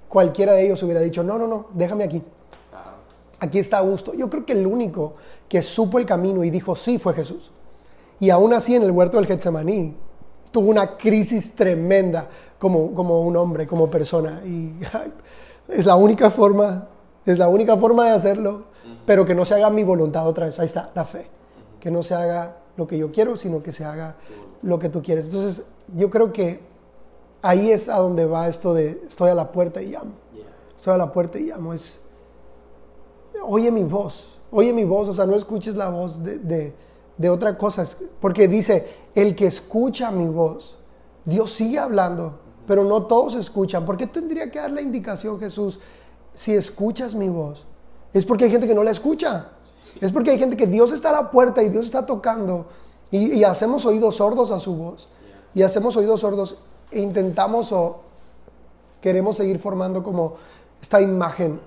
cualquiera de ellos hubiera dicho, no, déjame aquí. Aquí está a gusto. Yo creo que el único que supo el camino y dijo sí fue Jesús. Y aún así en el huerto del Getsemaní tuvo una crisis tremenda como un hombre, como persona. Y es la única forma de hacerlo, pero que no se haga mi voluntad otra vez. Ahí está, la fe. Que no se haga lo que yo quiero, sino que se haga lo que tú quieres. Entonces, yo creo que ahí es a donde va esto de estoy a la puerta y llamo. Estoy a la puerta y llamo. Oye mi voz, o sea, no escuches la voz de otra cosa, porque dice, el que escucha mi voz, Dios sigue hablando, pero no todos escuchan. ¿Por qué tendría que dar la indicación Jesús? Si escuchas mi voz, es porque hay gente que no la escucha, es porque hay gente que Dios está a la puerta y Dios está tocando, y hacemos oídos sordos a su voz, y hacemos oídos sordos e intentamos o queremos seguir formando como esta imagen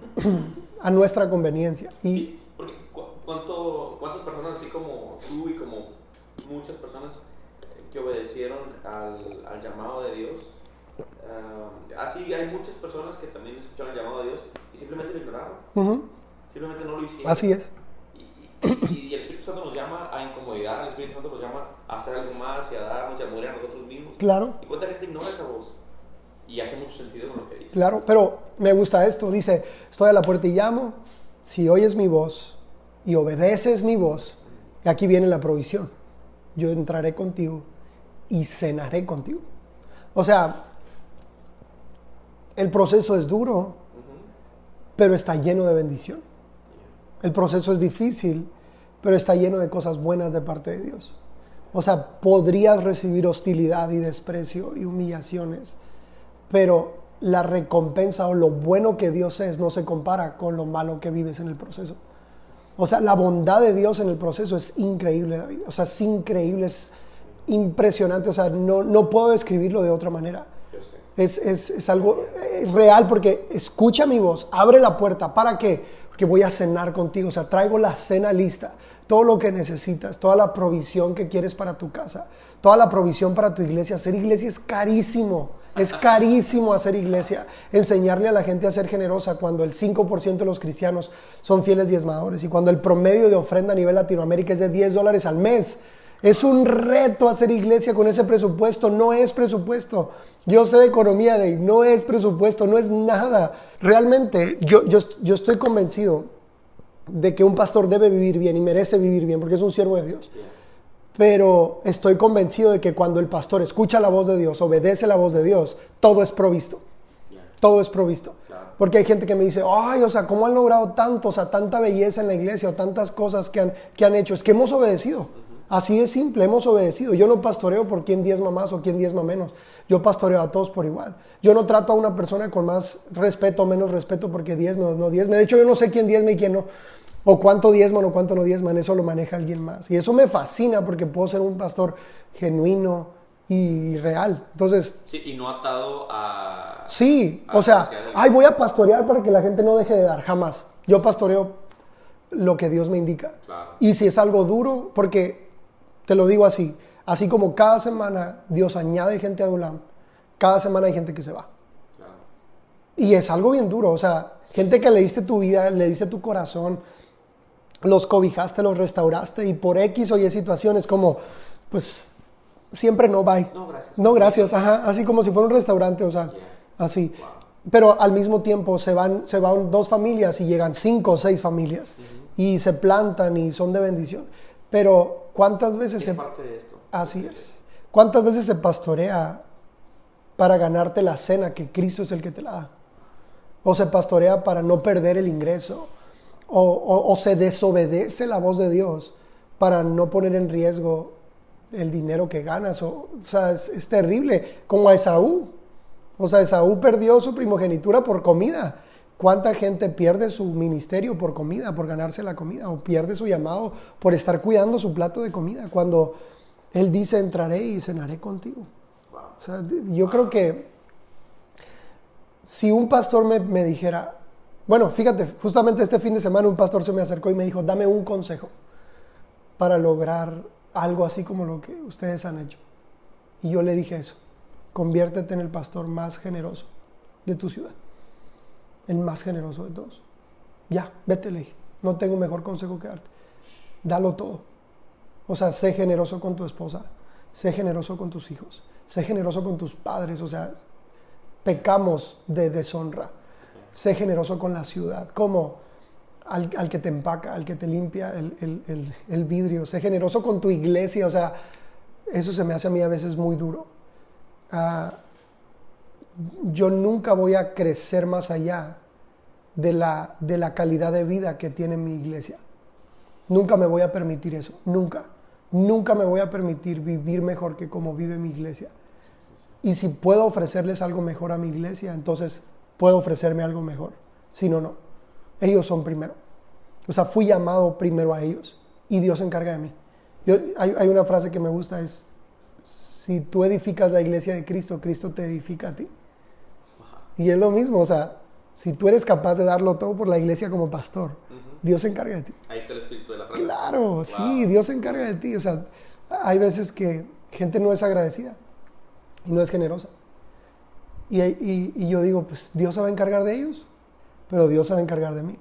a nuestra conveniencia. Sí, porque ¿cuántas personas así como tú y como muchas personas que obedecieron al llamado de Dios? Así hay muchas personas que también escucharon el llamado de Dios y simplemente lo ignoraron. Simplemente no lo hicieron. Así es. Y el Espíritu Espíritu Santo nos llama a incomodidad, el Espíritu Santo nos llama a hacer algo más y a darnos y a morir a nosotros mismos. Claro. ¿Y cuánta gente ignora esa voz? Y hace mucho sentido con lo que dice. Claro, pero me gusta esto. Dice, estoy a la puerta y llamo. Si oyes mi voz y obedeces mi voz, y aquí viene la provisión. Yo entraré contigo y cenaré contigo. O sea, el proceso es duro, pero está lleno de bendición. El proceso es difícil, pero está lleno de cosas buenas de parte de Dios. O sea, podrías recibir hostilidad y desprecio y humillaciones, pero la recompensa o lo bueno que Dios es no se compara con lo malo que vives en el proceso. O sea, la bondad de Dios en el proceso es increíble, David. O sea, es increíble, es impresionante. O sea, no puedo describirlo de otra manera. Es algo real, porque escucha mi voz, abre la puerta. ¿Para qué? Porque voy a cenar contigo. O sea, traigo la cena lista. Todo lo que necesitas, toda la provisión que quieres para tu casa, toda la provisión para tu iglesia. Hacer iglesia es carísimo. Es carísimo hacer iglesia. Enseñarle a la gente a ser generosa cuando el 5% de los cristianos son fieles diezmadores y cuando el promedio de ofrenda a nivel Latinoamérica es de $10 al mes. Es un reto hacer iglesia con ese presupuesto. No es presupuesto. Yo sé de economía, Dave. No es presupuesto, no es nada. Realmente yo estoy convencido de que un pastor debe vivir bien y merece vivir bien porque es un siervo de Dios. Pero estoy convencido de que cuando el pastor escucha la voz de Dios, obedece la voz de Dios, todo es provisto. Todo es provisto. Porque hay gente que me dice, ay, o sea, ¿cómo han logrado tanto? O sea, tanta belleza en la iglesia o tantas cosas que han hecho. Es que hemos obedecido. Así de simple, hemos obedecido. Yo no pastoreo por quién diezma más o quién diezma menos. Yo pastoreo a todos por igual. Yo no trato a una persona con más respeto o menos respeto porque diezme o no diezme. De hecho, yo no sé quién diezma y quién no. O cuánto diezman o cuánto no diezman, eso lo maneja alguien más. Y eso me fascina porque puedo ser un pastor genuino y real. Entonces... Sí, y no atado a... Sí, o sea, ay, voy a pastorear para que la gente no deje de dar, jamás. Yo pastoreo lo que Dios me indica. Claro. Y si es algo duro, porque te lo digo así como cada semana Dios añade gente a Adulam, cada semana hay gente que se va. Claro. Y es algo bien duro, o sea, gente que le diste tu vida, le diste tu corazón, los cobijaste, los restauraste y por X o Y situaciones como, pues, siempre no, bye. No, gracias. No, gracias, ajá, así como si fuera un restaurante, o sea, así. Wow. Pero al mismo tiempo se van 2 familias y llegan 5 o 6 familias y se plantan y son de bendición. Pero ¿cuántas veces es parte de esto? Así es. ¿Cuántas veces se pastorea para ganarte la cena que Cristo es el que te la da? O se pastorea para no perder el ingreso. O se desobedece la voz de Dios para no poner en riesgo el dinero que ganas. O sea, es terrible. Como a Esaú. O sea, Esaú perdió su primogenitura por comida. ¿Cuánta gente pierde su ministerio por comida, por ganarse la comida? O pierde su llamado por estar cuidando su plato de comida. Cuando Él dice, entraré y cenaré contigo. O sea, yo creo que si un pastor me dijera... Bueno, fíjate, justamente este fin de semana un pastor se me acercó y me dijo, dame un consejo para lograr algo así como lo que ustedes han hecho. Y yo le dije eso, conviértete en el pastor más generoso de tu ciudad, el más generoso de todos. Ya, vete, le dije, no tengo mejor consejo que darte, dalo todo. O sea, sé generoso con tu esposa, sé generoso con tus hijos, sé generoso con tus padres, o sea, pecamos de deshonra. Sé generoso con la ciudad, como al que te empaca, al que te limpia el vidrio. Sé generoso con tu iglesia, o sea, eso se me hace a mí a veces muy duro. Yo nunca voy a crecer más allá de la calidad de vida que tiene mi iglesia. Nunca me voy a permitir eso, nunca. Nunca me voy a permitir vivir mejor que como vive mi iglesia. Y si puedo ofrecerles algo mejor a mi iglesia, entonces... puedo ofrecerme algo mejor, si no, no. Ellos son primero. O sea, fui llamado primero a ellos y Dios se encarga de mí. Hay una frase que me gusta, es, si tú edificas la iglesia de Cristo, Cristo te edifica a ti. Y es lo mismo, o sea, si tú eres capaz de darlo todo por la iglesia como pastor, Dios se encarga de ti. Ahí está el espíritu de la frase. Claro, wow. Sí, Dios se encarga de ti. O sea, hay veces que gente no es agradecida y no es generosa. Y yo digo, pues Dios se va a encargar de ellos, pero Dios se va a encargar de mí.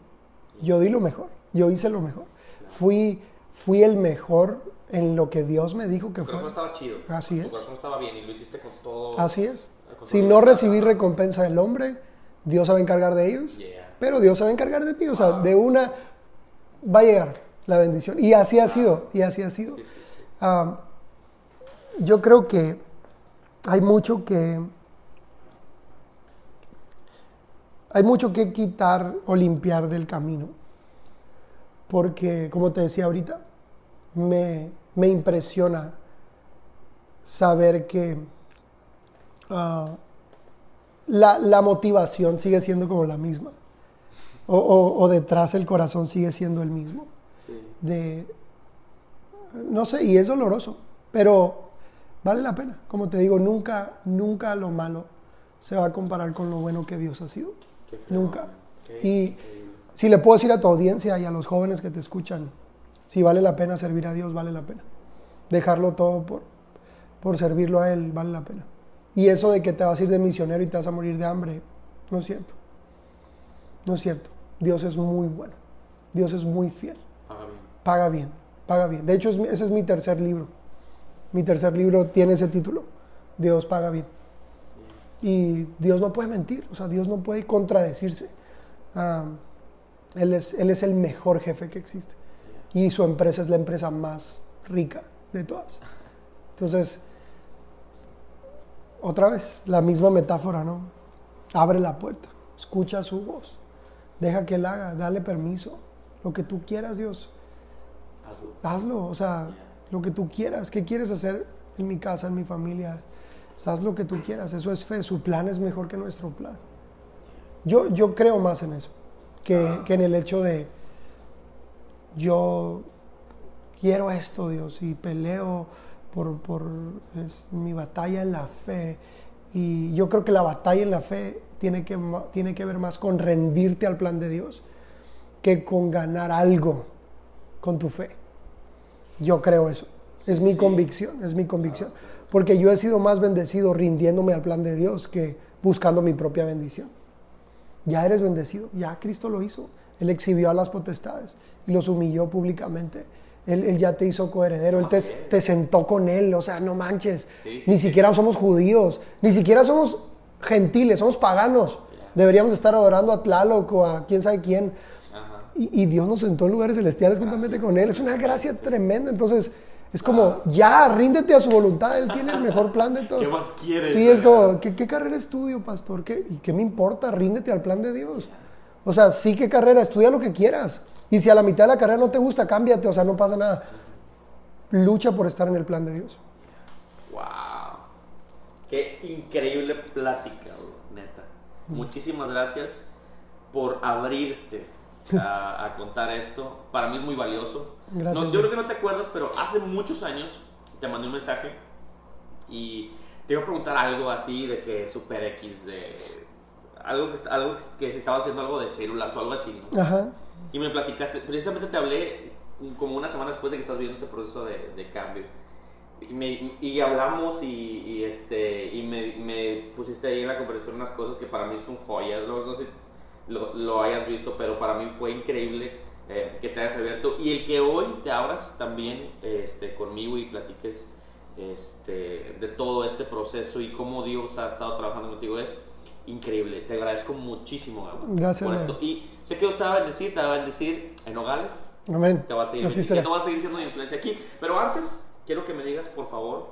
Yo di lo mejor, yo hice lo mejor. Fui fui el mejor en lo que Dios me dijo que tu corazón fue. estaba chido. Así es. Tu corazón estaba bien y lo hiciste con todo. Así es. Con Si todo no lo- recibí recompensa del hombre, Dios se va a encargar de ellos. Yeah. Pero Dios se va a encargar de mí. O sea, de una va a llegar la bendición. Y así ha sido. Y así ha sido. Sí, sí, sí. Yo creo que hay mucho que quitar o limpiar del camino. Porque, como te decía ahorita, me impresiona saber que la motivación sigue siendo como la misma. O detrás el corazón sigue siendo el mismo. Sí. No sé, y es doloroso, pero vale la pena. Como te digo, nunca lo malo se va a comparar con lo bueno que Dios ha sido. Qué feo. Nunca. Qué Y increíble. si le puedo decir a tu audiencia y a los jóvenes que te escuchan, si vale la pena servir a Dios, vale la pena. Dejarlo todo por servirlo a Él, vale la pena. Y eso de que te vas a ir de misionero y te vas a morir de hambre, no es cierto. No es cierto. Dios es muy bueno. Dios es muy fiel. Paga bien. Paga bien, paga bien. De hecho, ese es mi tercer libro. Mi tercer libro tiene ese título. Dios paga bien. Y Dios no puede mentir. O sea, Dios no puede contradecirse. Él es el mejor jefe que existe. Y su empresa es la empresa más rica de todas. Entonces, otra vez, la misma metáfora, ¿no? Abre la puerta, escucha su voz, deja que Él haga, dale permiso. Lo que tú quieras, Dios, hazlo. O sea, lo que tú quieras. ¿Qué quieres hacer en mi casa, en mi familia? Haz lo que tú quieras. Eso es fe. Su plan es mejor que nuestro plan. Yo creo más en eso que en el hecho de yo quiero esto, Dios, y peleo por mi batalla en la fe. Y yo creo que la batalla en la fe tiene que ver más con rendirte al plan de Dios que con ganar algo con tu fe. Yo creo eso. Es mi convicción, es mi convicción. Porque yo he sido más bendecido rindiéndome al plan de Dios que buscando mi propia bendición. Ya eres bendecido, ya Cristo lo hizo. Él exhibió a las potestades y los humilló públicamente. Él ya te hizo coheredero, Él te sentó con Él, o sea, no manches. Ni siquiera somos judíos, ni siquiera somos gentiles, somos paganos. Deberíamos estar adorando a Tlaloc o a quién sabe quién. Y Dios nos sentó en lugares celestiales juntamente con Él. Es una gracia tremenda. Entonces, es como, ya, ríndete a su voluntad. Él tiene el mejor plan de todos. ¿Qué más quieres? Sí, es como, ¿qué carrera estudio, pastor? ¿Y qué me importa? Ríndete al plan de Dios. O sea, sí, ¿qué carrera? Estudia lo que quieras. Y si a la mitad de la carrera no te gusta, cámbiate. O sea, no pasa nada. Lucha por estar en el plan de Dios. ¡Wow! ¡Qué increíble plática, neta! Muchísimas gracias por abrirte a contar esto. Para mí es muy valioso. Gracias. Yo creo que no te acuerdas, pero hace muchos años te mandé un mensaje y te iba a preguntar algo así de que Super X, de algo que si estaba haciendo algo de células o algo así, ¿no? Ajá. Y me platicaste, precisamente te hablé como una semana después de que estás viendo este proceso de cambio. Y hablamos y me pusiste ahí en la conversación unas cosas que para mí son joyas. No sé si lo hayas visto, pero para mí fue increíble que te hayas abierto. Y el que hoy te abras también conmigo y platiques de todo este proceso y cómo Dios ha estado trabajando contigo es increíble. Te agradezco muchísimo, Gabo, Gracias, por esto. Y sé que Dios te va a bendecir en Nogales. Amén. Te va a seguir Así bendiciendo, será. va a seguir siendo de influencia aquí. Pero antes, quiero que me digas, por favor,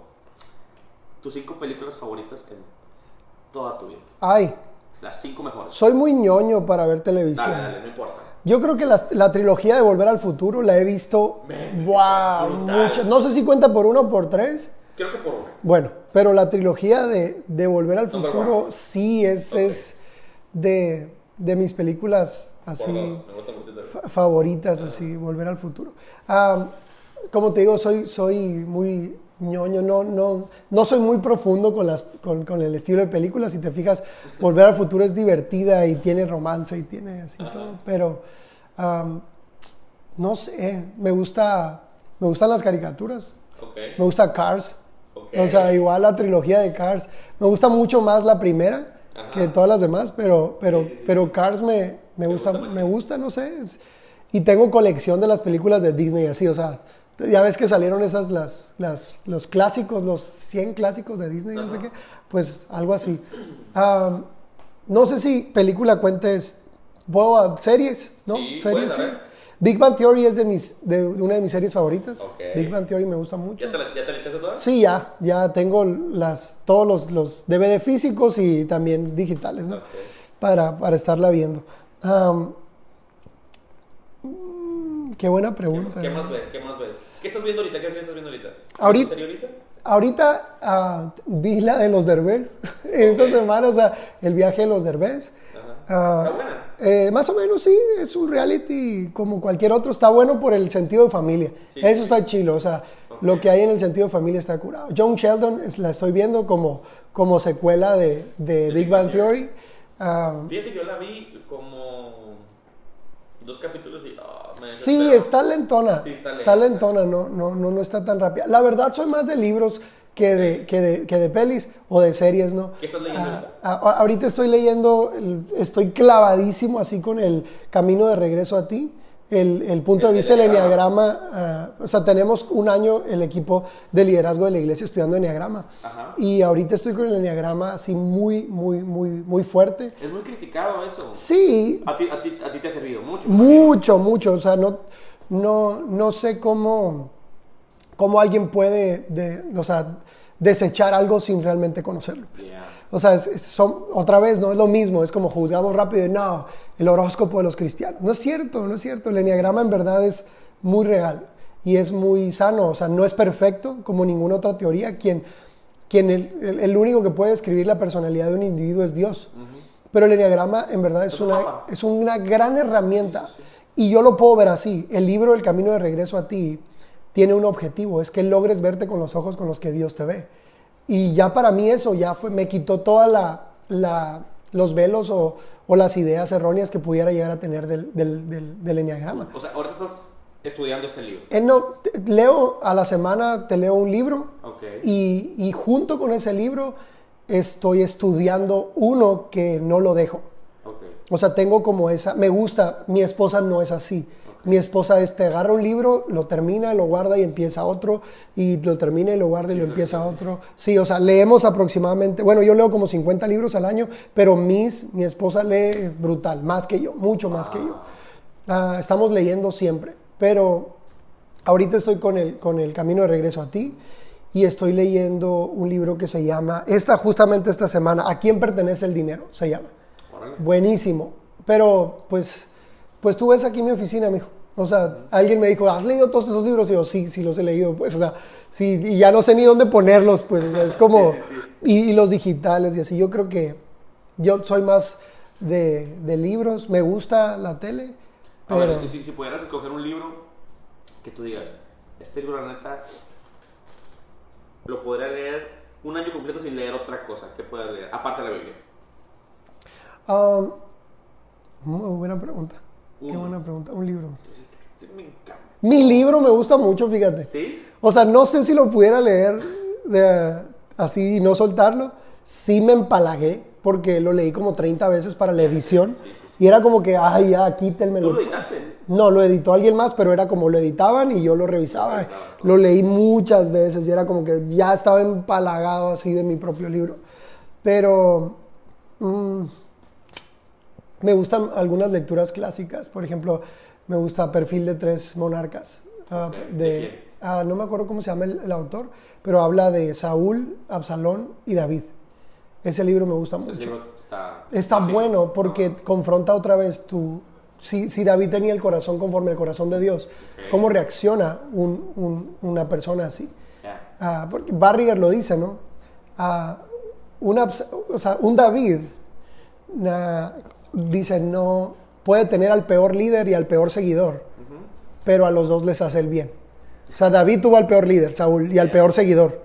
tus 5 películas favoritas en toda tu vida. Ay, Las 5 mejores. soy muy ñoño para ver televisión. Dale, no importa. Yo creo que la trilogía de Volver al Futuro la he visto, wow, brutal. mucho. No sé si cuenta por 1 o por 3. Creo que por una. Bueno, pero la trilogía de Volver al Number Futuro one. sí es de mis películas así Por 2. Me gusta mucho. favoritas, así, Volver al Futuro. Como te digo, soy muy ñoño, no soy muy profundo con el estilo de películas. Si te fijas, Volver al Futuro es divertida y tiene romance y tiene así todo, pero no sé, me gustan las caricaturas, Okay. me gusta Cars, Okay. o sea, igual la trilogía de Cars, me gusta mucho más la primera que todas las demás, pero Cars me gusta, mucho. no sé, Y tengo colección de las películas de Disney así, o sea, ya ves que salieron esas, los clásicos, los 100 clásicos de Disney, no sé qué, pues algo así. No sé si película cuentes, series, ¿no? Sí, series, sí. ver. Big Bang Theory es de una de mis series favoritas. Okay. Big Bang Theory me gusta mucho. ¿Ya te le echaste todas? Sí, ya tengo todos los DVD físicos y también digitales, ¿no? Okay. Para estarla viendo. Qué buena pregunta. ¿Qué más ves? ¿Qué estás viendo ahorita? ¿Qué estás viendo ahorita? Ahorita vi la de los Derbez esta semana, o sea, el viaje de los Derbez. ¿Está buena? Más o menos sí, es un reality como cualquier otro, está bueno por el sentido de familia, sí, eso está chilo, o sea, lo que hay en el sentido de familia está curado. Young Sheldon la estoy viendo como secuela de Big Bang Theory. Fíjate que yo la vi como 2 capítulos y me sí, desesperó. está lentona, Sí, está lentona, no está tan rápida. La verdad soy más de libros que de pelis o de series, ¿no? ¿Qué estás leyendo? Ahorita estoy leyendo, estoy clavadísimo así con el Camino de Regreso a Ti, el punto de vista del Enneagrama. O sea, tenemos un año el equipo de liderazgo de la iglesia estudiando Enneagrama. Ajá. Y ahorita estoy con el Enneagrama así muy fuerte. Es muy criticado eso. Sí. A ti te ha servido mucho. Mucho. O sea, no sé cómo alguien puede desechar algo sin realmente conocerlo. Pues. Yeah. O sea, otra vez, no es lo mismo, es como juzgamos rápido y no, el horóscopo de los cristianos. No es cierto. El enneagrama en verdad es muy real y es muy sano, o sea, no es perfecto como ninguna otra teoría. El único que puede describir la personalidad de un individuo es Dios. Uh-huh. Pero el enneagrama en verdad es una gran herramienta. Sí. Y yo lo puedo ver así. El libro El Camino de Regreso a Ti tiene un objetivo, es que logres verte con los ojos con los que Dios te ve. Y ya para mí eso me quitó toda los velos o las ideas erróneas que pudiera llegar a tener del enneagrama. O sea, ahora estás estudiando este libro. Leo a la semana, te leo un libro. Okay. Y junto con ese libro estoy estudiando uno que no lo dejo. Okay. O sea, tengo como me gusta, mi esposa no es así. Mi esposa te agarra un libro, lo termina, lo guarda y empieza otro, y lo termina y lo guarda y lo empieza otro. Sí, o sea, leemos aproximadamente, bueno, yo leo como 50 libros al año, pero mi esposa lee brutal, más que yo, mucho más que yo. Estamos leyendo siempre, pero ahorita estoy con el Camino de Regreso a Ti, y estoy leyendo un libro que se llama, justamente esta semana, ¿A quién pertenece el dinero? Se llama. Órale. Buenísimo, pero pues tú ves aquí mi oficina, mijo. O sea, alguien me dijo, ¿has leído todos esos libros? Y yo, sí, los he leído, pues, o sea, sí, y ya no sé ni dónde ponerlos, pues, o sea, es como, sí. Y los digitales y así. Yo creo que yo soy más de libros, me gusta la tele, pero... A ver, si pudieras escoger un libro que tú digas, este libro, la neta, lo podría leer un año completo sin leer otra cosa, ¿qué puedas leer? Aparte de la Biblia. Muy buena pregunta. Qué buena pregunta. Un libro. Me encanta. Mi libro me gusta mucho, fíjate. ¿Sí? O sea, no sé si lo pudiera leer así y no soltarlo. Sí me empalagué porque lo leí como 30 veces para la edición. Sí. Y era como que, ay, ya, quítenmelo. ¿Tú lo editaste? No, lo editó alguien más, pero era como lo editaban y yo lo revisaba. Lo leí muchas veces y era como que ya estaba empalagado así de mi propio libro. Pero... me gustan algunas lecturas clásicas. Por ejemplo, me gusta Perfil de 3 monarcas. ¿De quién? No me acuerdo cómo se llama el autor, pero habla de Saúl, Absalón y David. Ese libro me gusta mucho. Libro está bueno porque confronta otra vez si David tenía el corazón conforme al corazón de Dios, ¿cómo reacciona una persona así? Yeah. Porque Barriger lo dice, ¿no? Un David... dice, no puede tener al peor líder y al peor seguidor, pero a los dos les hace el bien. O sea, David tuvo al peor líder, Saúl, y al peor seguidor,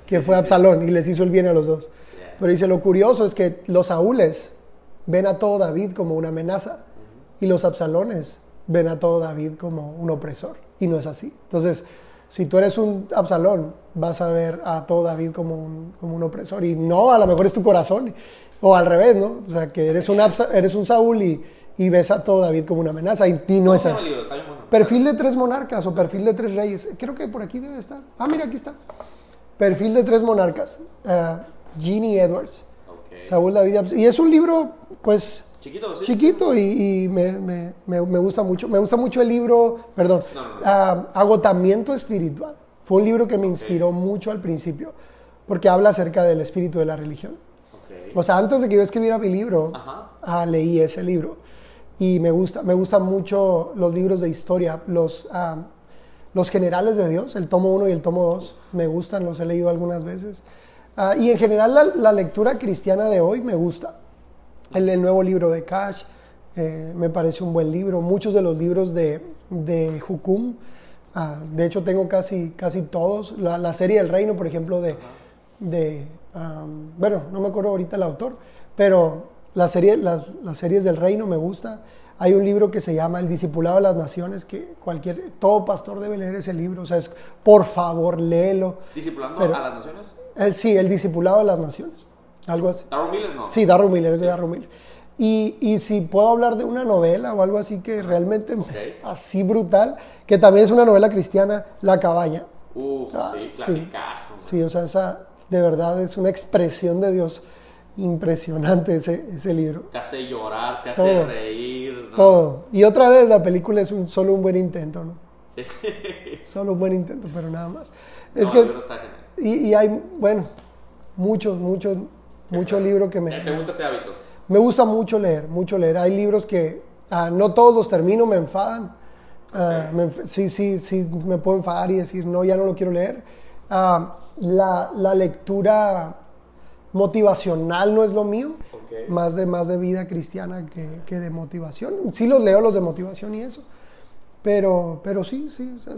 que fue Absalón, y les hizo el bien a los dos. Pero dice, lo curioso es que los Saúles ven a todo David como una amenaza, y los Absalones ven a todo David como un opresor, y no es así. Entonces, si tú eres un Absalón, vas a ver a todo David como un opresor, y no, a lo mejor es tu corazón, o al revés, ¿no? O sea, que eres un Saúl y y ves a todo David como una amenaza y no es así. Bueno. Perfil de 3 monarcas o perfil de 3 reyes. Creo que por aquí debe estar. Mira, aquí está. Perfil de 3 monarcas. Ginny Edwards. Okay. Saúl David Absalón. Y es un libro, pues, chiquito sí. y me gusta mucho. Me gusta mucho el libro, perdón, Agotamiento Espiritual. Fue un libro que me inspiró mucho al principio, porque habla acerca del espíritu de la religión. Okay. O sea, antes de que yo escribiera mi libro, leí ese libro. Y me gustan mucho los libros de historia, los generales de Dios, el tomo 1 y el tomo 2, me gustan, los he leído algunas veces. Y en general la lectura cristiana de hoy me gusta. El nuevo libro de Cash me parece un buen libro. Muchos de los libros de Jucum, de hecho tengo casi todos. La serie del Reino, por ejemplo, bueno, no me acuerdo ahorita el autor, pero las series del Reino me gusta. Hay un libro que se llama El Discipulado de las Naciones, que todo pastor debe leer ese libro. O sea, por favor, léelo. ¿Discipulando a las naciones? Sí, El Discipulado de las Naciones. Algo así. ¿Darrell Miller no? Sí, Darrell Miller, es de Darrell Miller. Y si puedo hablar de una novela o algo así que realmente así brutal, que también es una novela cristiana, La Cabaña. Sí, clasicazo. Sí, o sea, esa de verdad es una expresión de Dios impresionante ese libro. Te hace llorar, te hace reír, ¿no? Todo. Y otra vez la película es solo un buen intento, ¿no? Sí. Solo un buen intento, pero nada más. El libro está genial. Y hay, bueno, mucho libro que ¿Te gusta ese hábito? Me gusta mucho leer. Hay libros que no todos los termino, me enfadan. Sí, me puedo enfadar y decir, no, ya no lo quiero leer. La lectura motivacional no es lo mío, más de vida cristiana que de motivación. Sí los leo, los de motivación y eso, pero sí, o sea,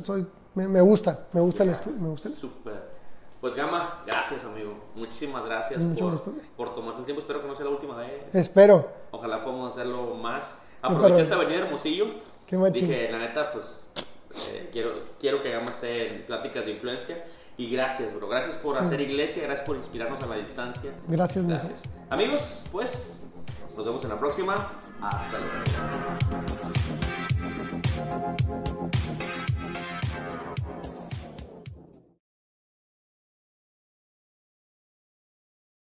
me gusta el estudio, Súper. Pues Gama, gracias amigo, muchísimas gracias por tomarte el tiempo, espero que no sea la última vez. Espero. Ojalá podamos hacerlo más. Aproveché esta avenida Hermosillo. Qué machín. Dije, la neta, pues quiero que Gama esté en Pláticas de Influencia. Y gracias, bro. Gracias por hacer iglesia, gracias por inspirarnos a la distancia. Gracias. Amigos, pues nos vemos en la próxima. Hasta luego.